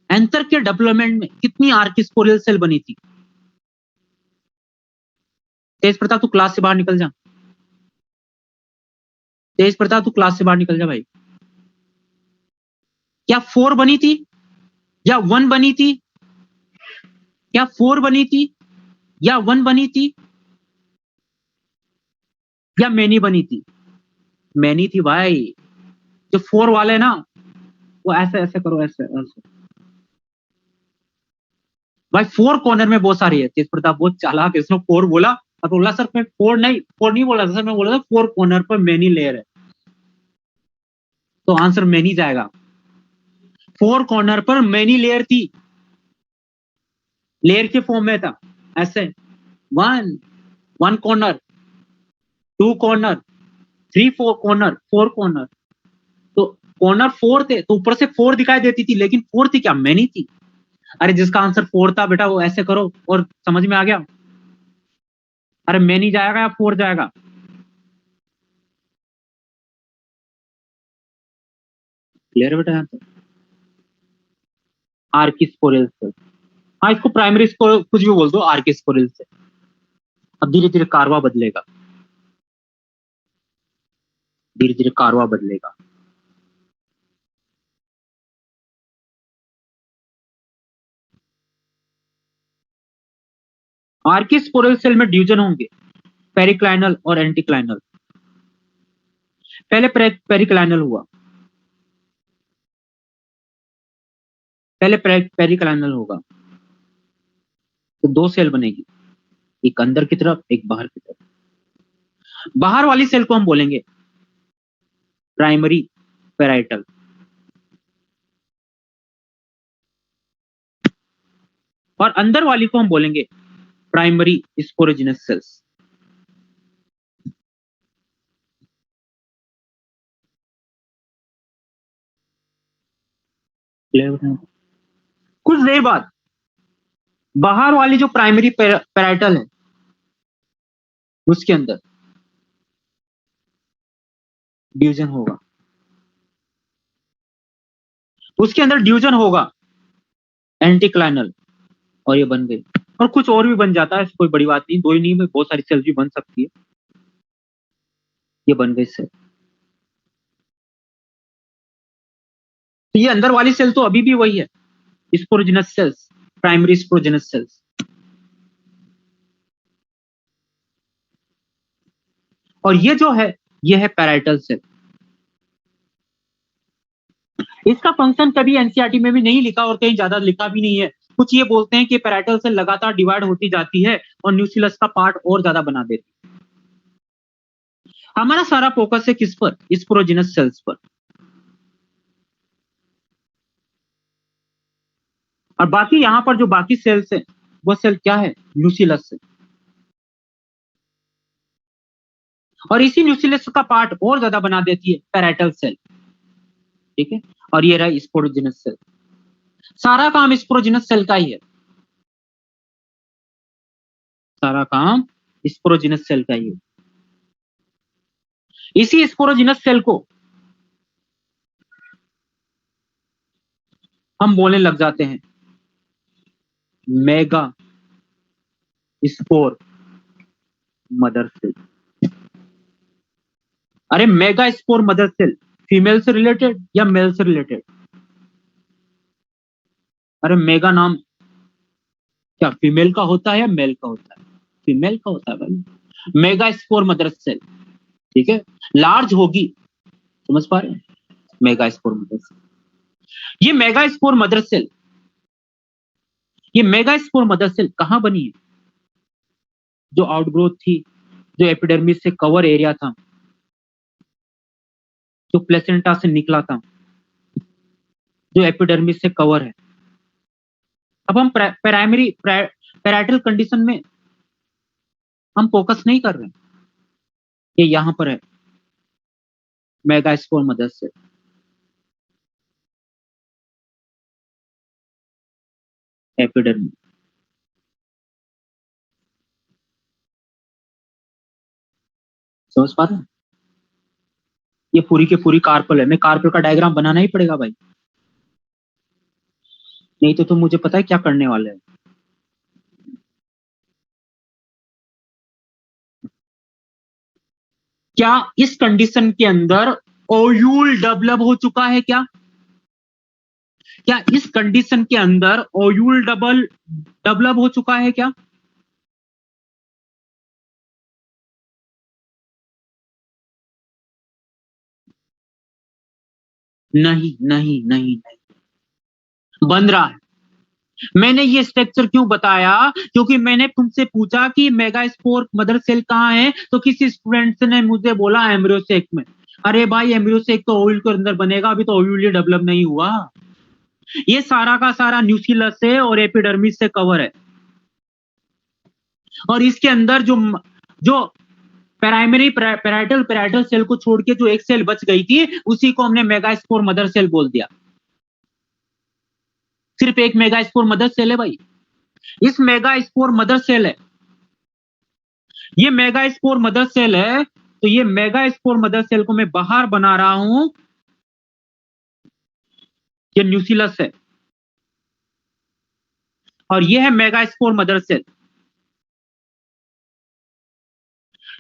एंटर के डेवलपमेंट में कितनी आर्की स्पोरियल सेल बनी थी? तेज प्रताप तू क्लास से बाहर निकल जा, तेज प्रताप तू क्लास से बाहर निकल जा भाई। क्या 4 बनी थी या 1 बनी थी? क्या 4 बनी थी या 1 बनी थी या मैनी बनी थी? मैनी थी भाई। जो 4 वाले ना, वो ऐसे ऐसे करो, ऐसे ऐसे भाई, 4 कॉर्नर में बहुत सारी है। तेज प्रताप बहुत चालाक है, इसने 4 बोला और बोला सर मैं 4 नहीं बोला सर, मैं बोला था 4 कॉर्नर पर मैनी लेयर है, तो आंसर मैनी जाएगा। 4 कॉर्नर पर मैनी लेयर थी, लेयर के फॉर्म में था, ऐसे 1 कॉर्नर, 2 कॉर्नर, 3 4 कॉर्नर, 4 कॉर्नर, तो कॉर्नर 4 थे तो ऊपर से 4 दिखाई देती थी, लेकिन 4 थी क्या? मैनी थी। अरे जिसका आंसर 4 था बेटा वो ऐसे करो, और समझ में आ गया? अरे मैनी जाएगा या 4 जाएगा? क्लियर है बेटा? यहाँ तो आर्की स्पोरेल से, हाँ इसको प्राइमरी, इसको कुछ भी बोल दो, आर्की स्पोरेल से। अब धीरे धीरे कारवा बदलेगा, धीरे धीरे कारवा बदलेगा। आर्किस्पोरल सेल में डिवीजन होंगे पेरिक्लाइनल और एंटीक्लाइनल। पहले पेरिक्लाइनल हुआ, पहले पेरिक्लाइनल होगा तो दो सेल बनेगी, एक अंदर की तरफ एक बाहर की तरफ। बाहर वाली सेल को हम बोलेंगे प्राइमरी पेराइटल, और अंदर वाली को हम बोलेंगे प्राइमरी स्पोरोजिनस सेल्स। कुछ देर बाद बाहर वाली जो प्राइमरी पेराइटल है उसके अंदर डिवीजन होगा, उसके अंदर डिवीजन होगा एंटीक्लाइनल, और ये बन गई। और कुछ और भी बन जाता है, कोई बड़ी बात नहीं, दो ही नहीं में बहुत सारी सेल्स भी बन सकती है। ये बन गई सेल। तो ये अंदर वाली सेल तो अभी भी वही है, sporogenous sales, primary sporogenous sales. और ये जो है ये है पैराइटल सेल। इसका फंक्शन कभी एनसीईआरटी में भी नहीं लिखा और कहीं ज्यादा लिखा भी नहीं है। कुछ ये बोलते हैं कि पैराइटल सेल लगातार डिवाइड होती जाती है और न्यूक्लियस का पार्ट और ज्यादा बना देती है। हमारा सारा फोकस है किस पर? स्पोरोजिनस सेल्स पर। और बाकी यहां पर जो बाकी सेल्स है वो सेल क्या है? न्यूक्लियस है। और इसी न्यूक्लियस का पार्ट और ज्यादा बना देती है पैराइटल सेल, ठीक है। और ये रहा स्पोरोजिनस सेल। सारा काम स्पोरोजिनस सेल का ही है, सारा काम स्पोरोजिनस सेल का ही है। इसी स्पोरोजिनस सेल को हम बोलने लग जाते हैं मेगा स्पोर मदर सेल। अरे megaspore mother cell female से रिलेटेड या मेल से रिलेटेड? अरे मेगा नाम क्या फीमेल का होता है या मेल का होता है? फीमेल का होता है भाई। मेगा स्पोर मदर सेल, ठीक है। लार्ज होगी, समझ पा रहे हैं? Megaspore mother cell. ये मेगा स्पोर मदर सेल, ये मेगा स्पोर मदर सेल कहां बनी है? जो आउटग्रोथ थी, जो एपिडर्मिस से कवर एरिया था, जो प्लेसेंटा से निकला था, जो एपिडर्मिस से कवर है। अब हम प्राइमरी पैराइटल कंडीशन में हम फोकस नहीं कर रहे हैं, ये यहां पर है megaspore mother cell. Epidermis, समझ पा रहे हैं? ये पूरी की पूरी कार्पल है। मैं कार्पल का डायग्राम बनाना ही पड़ेगा भाई, नहीं तो तुम मुझे पता है क्या करने वाले हैं। क्या इस कंडीशन के अंदर ओयूल डेवलप हो चुका है क्या? क्या इस कंडीशन के अंदर ओयूल डेवलप हो चुका है क्या? नहीं नहीं नहीं नहीं, बन रहा है। मैंने ये स्ट्रक्चर क्यों बताया? क्योंकि मैंने तुमसे पूछा कि मेगा स्पोर मदर सेल कहाँ है, तो किसी स्टूडेंट ने मुझे बोला एम्ब्रियोसेक में। अरे भाई एम्ब्रियोसेक तो ओव्यूल के अंदर बनेगा, अभी तो ओव्यूल डेवलप नहीं हुआ। ये सारा का सारा न्यूक्लियस से और एपिडर्मिस से कवर है। और इसके अंदर जो जो प्राइमरी पैराइटल सेल को छोड़ के जो एक सेल बच गई थी उसी को हमने मेगास्पोर मदर सेल बोल दिया। सिर्फ एक मेगास्पोर मदर सेल है भाई, इस मेगास्पोर मदर सेल है, ये मेगास्पोर मदर सेल है। तो ये मेगास्पोर मदर सेल को मैं बाहर बना रहा हूं, ये न्यूक्लियस है, और ये है मेगास्पोर मदर सेल।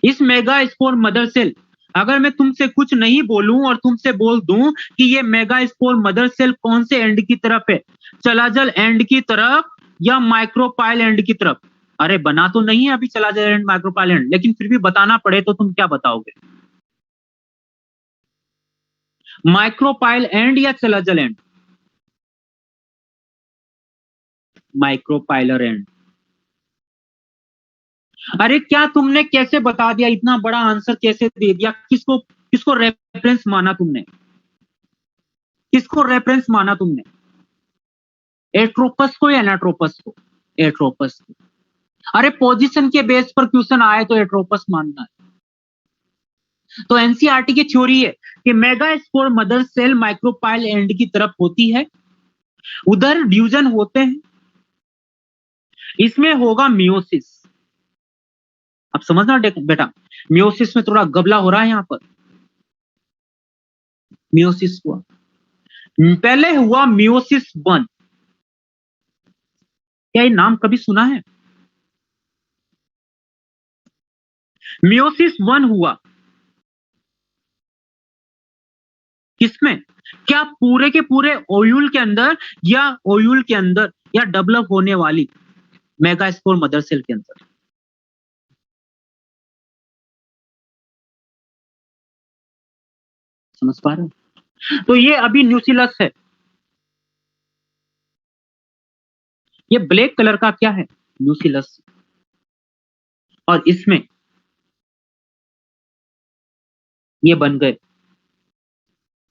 इस मेगा स्पोर मदर सेल, अगर मैं तुमसे कुछ नहीं बोलूं और तुमसे बोल दूं कि ये मेगा स्पोर मदर सेल कौन से एंड की तरफ है, चलाजल एंड की तरफ या माइक्रोपाइल एंड की तरफ, अरे बना तो नहीं है अभी चलाजल एंड माइक्रोपाइल एंड, लेकिन फिर भी बताना पड़े तो तुम क्या बताओगे? माइक्रोपाइल एंड या चलाजल एंड? Micropylar and. अरे क्या तुमने कैसे बता दिया, इतना बड़ा आंसर कैसे दे दिया? किसको किसको रेफरेंस माना तुमने? किसको रेफरेंस माना तुमने? एट्रोपस को या एनाट्रोपस को? एट्रोपस को। अरे पोजीशन के बेस पर क्वेश्चन आए तो एट्रोपस मानना है। तो एनसीईआरटी की थ्योरी है कि megaspore mother cell micropyle end की तरफ होती है, उधर ड्यूजन होते हैं, इसमें होगा मियोसिस। अब समझना बेटा, मियोसिस में थोड़ा गबला हो रहा है यहां पर। मियोसिस हुआ, पहले हुआ मियोसिस 1। क्या ये नाम कभी सुना है? मियोसिस 1 हुआ किसमें? क्या पूरे के पूरे ओयूल के अंदर, या ओयूल के अंदर, या डेवलप होने वाली मेगास्पोर मदर सेल के अंदर? समझ पा रहे हो? तो ये अभी न्यूसिलस है। ये ब्लैक कलर का क्या है? न्यूसिलस। और इसमें ये बन गए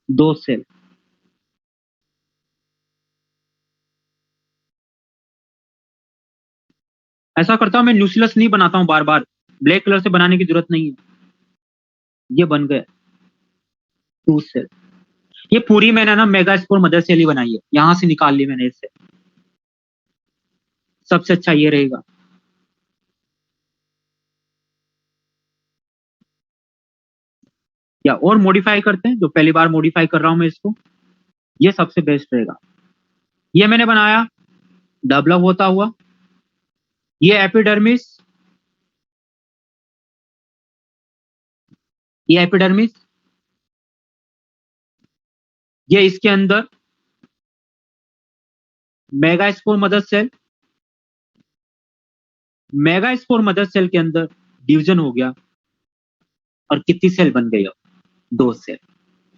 2 सेल। ऐसा करता हूं मैं, न्यूसिलस नहीं बनाता हूं बार बार, ब्लैक कलर से बनाने की जरूरत नहीं है। ये बन गए 2 सेल। ये पूरी मैंने ना मेगास्पोर मदर सेल ही बनाई है, यहां से निकाल ली मैंने इससे। सबसे अच्छा ये रहेगा। या और मॉडिफाई करते हैं, जो पहली बार मॉडिफाई कर रहा हूं मैं इसको, ये सबसे बेस्ट रहेगा। ये मैंने बनाया डेवलप होता हुआ, ये एपिडर्मिस, ये एपिडर्मिस, ये इसके अंदर megaspore mother cell, megaspore mother cell के अंदर डिवीजन हो गया, और कितनी सेल बन गई? अब 2 सेल।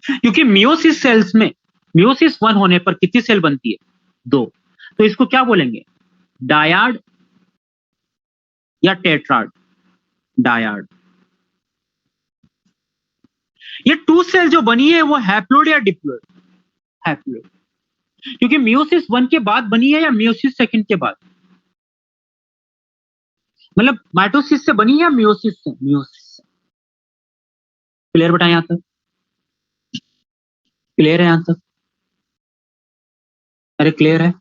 क्योंकि मियोसिस सेल्स में मियोसिस 1 होने पर कितनी सेल बनती है? 2। तो इसको क्या बोलेंगे? डायाड या टेट्राड? डायाड। ये 2 सेल जो बनी है वो हैप्लोइड या डिप्लोइड? हैप्लोइड। क्योंकि मियोसिस 1 के बाद बनी है या मियोसिस सेकंड के बाद? मतलब माइटोसिस से बनी है या मियोसिस से? मियोसिस से। क्लियर बेटा यहां तक? क्लियर है यहां तक? अरे क्लियर है?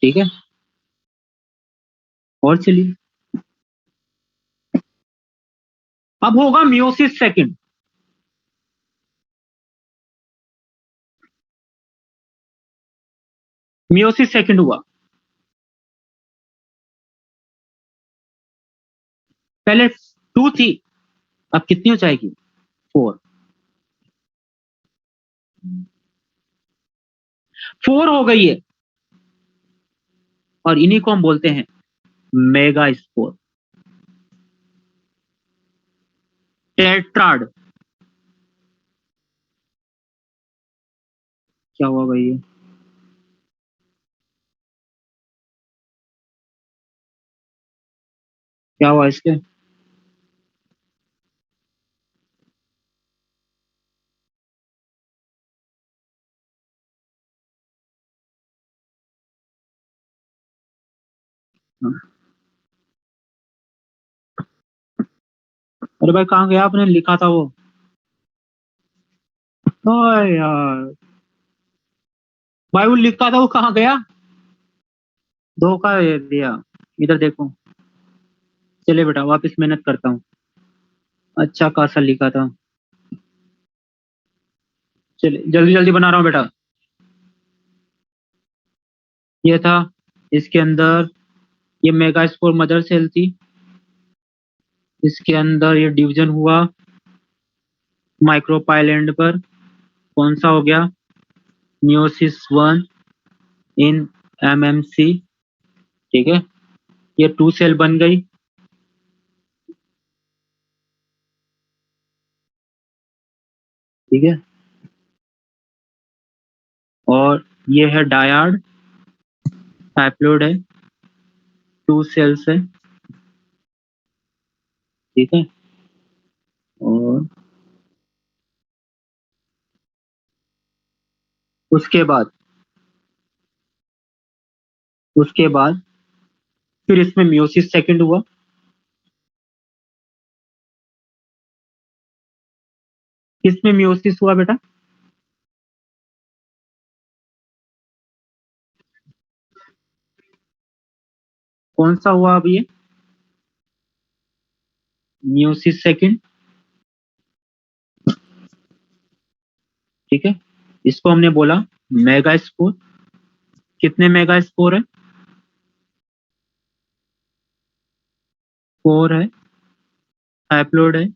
ठीक है, और चलिए। अब होगा मियोसिस सेकंड। मियोसिस सेकंड हुआ, पहले 2 थी, अब कितनी हो जाएगी? 4। 4 हो गई है, और इन्हीं को हम बोलते हैं मेगा स्पोर, टेट्राड। क्या हुआ भाई ये? क्या हुआ इसके? अरे भाई कहाँ गया? आपने लिखा था वो। ओए यार, भाई वो लिखा था, वो कहाँ गया? धोखा दे दिया। इधर देखो। चलिए बेटा वापस मेहनत करता हूँ। अच्छा खासा लिखा था। चलिए जल्दी जल्दी बना रहा हूँ बेटा। ये था, इसके अंदर ये मेगास्पोर मदर सेल थी, इसके अंदर ये डिवीजन हुआ माइक्रोपाइल एंड पर, कौन सा हो गया, मियोसिस 1 इन एमएमसी, ठीक है। ये 2 सेल बन गई, ठीक है। और ये है डायाड, हैप्लोइड है, 2 सेल्स है, ठीक है। और उसके बाद उसके बाद फिर इसमें मियोसिस सेकंड हुआ, किसमें मियोसिस हुआ बेटा, कौन सा हुआ अब ये, मियोसिस सेकंड, ठीक है। इसको हमने बोला मेगा स्पोर, कितने मेगा स्पोर है, 4 है, हैप्लोइड है,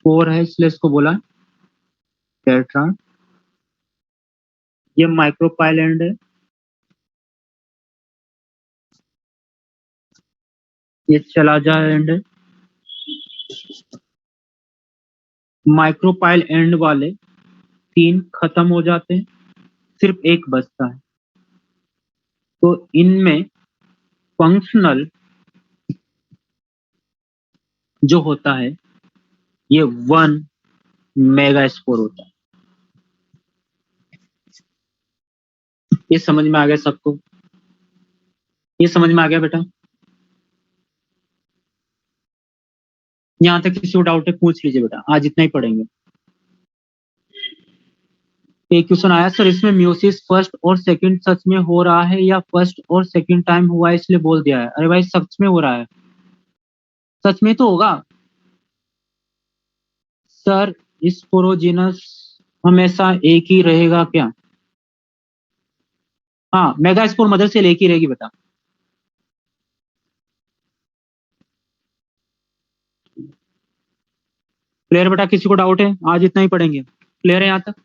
4 है, इसलिए इसको बोला टेट्रा। ये माइक्रोपाइल एंड है, ये चला जा एंड है। माइक्रोपाइल एंड वाले 3 खत्म हो जाते हैं, सिर्फ एक बचता है। तो इनमें फंक्शनल जो होता है ये 1 मेगा स्पोर होता है। ये समझ में आ गया सबको, ये समझ में आ गया बेटा, यहाँ तक किसी को डाउट है पूछ लीजिए बेटा, आज इतना ही पढ़ेंगे। एक क्वेश्चन आया सर, इसमें मियोसिस फर्स्ट और सेकंड सच में हो रहा है या फर्स्ट और सेकंड टाइम हुआ है इसलिए बोल दिया है। अरे भाई सच में हो रहा है, सच में तो होगा सर। स्पोरोजिनस हमेशा एक ही रहेगा क्या, हाँ मेगा स्पोर मदर सेल एक ही रहेगी बेटा। क्लियर बेटा, किसी को डाउट है, आज इतना ही पढ़ेंगे, क्लियर है यहाँ तक।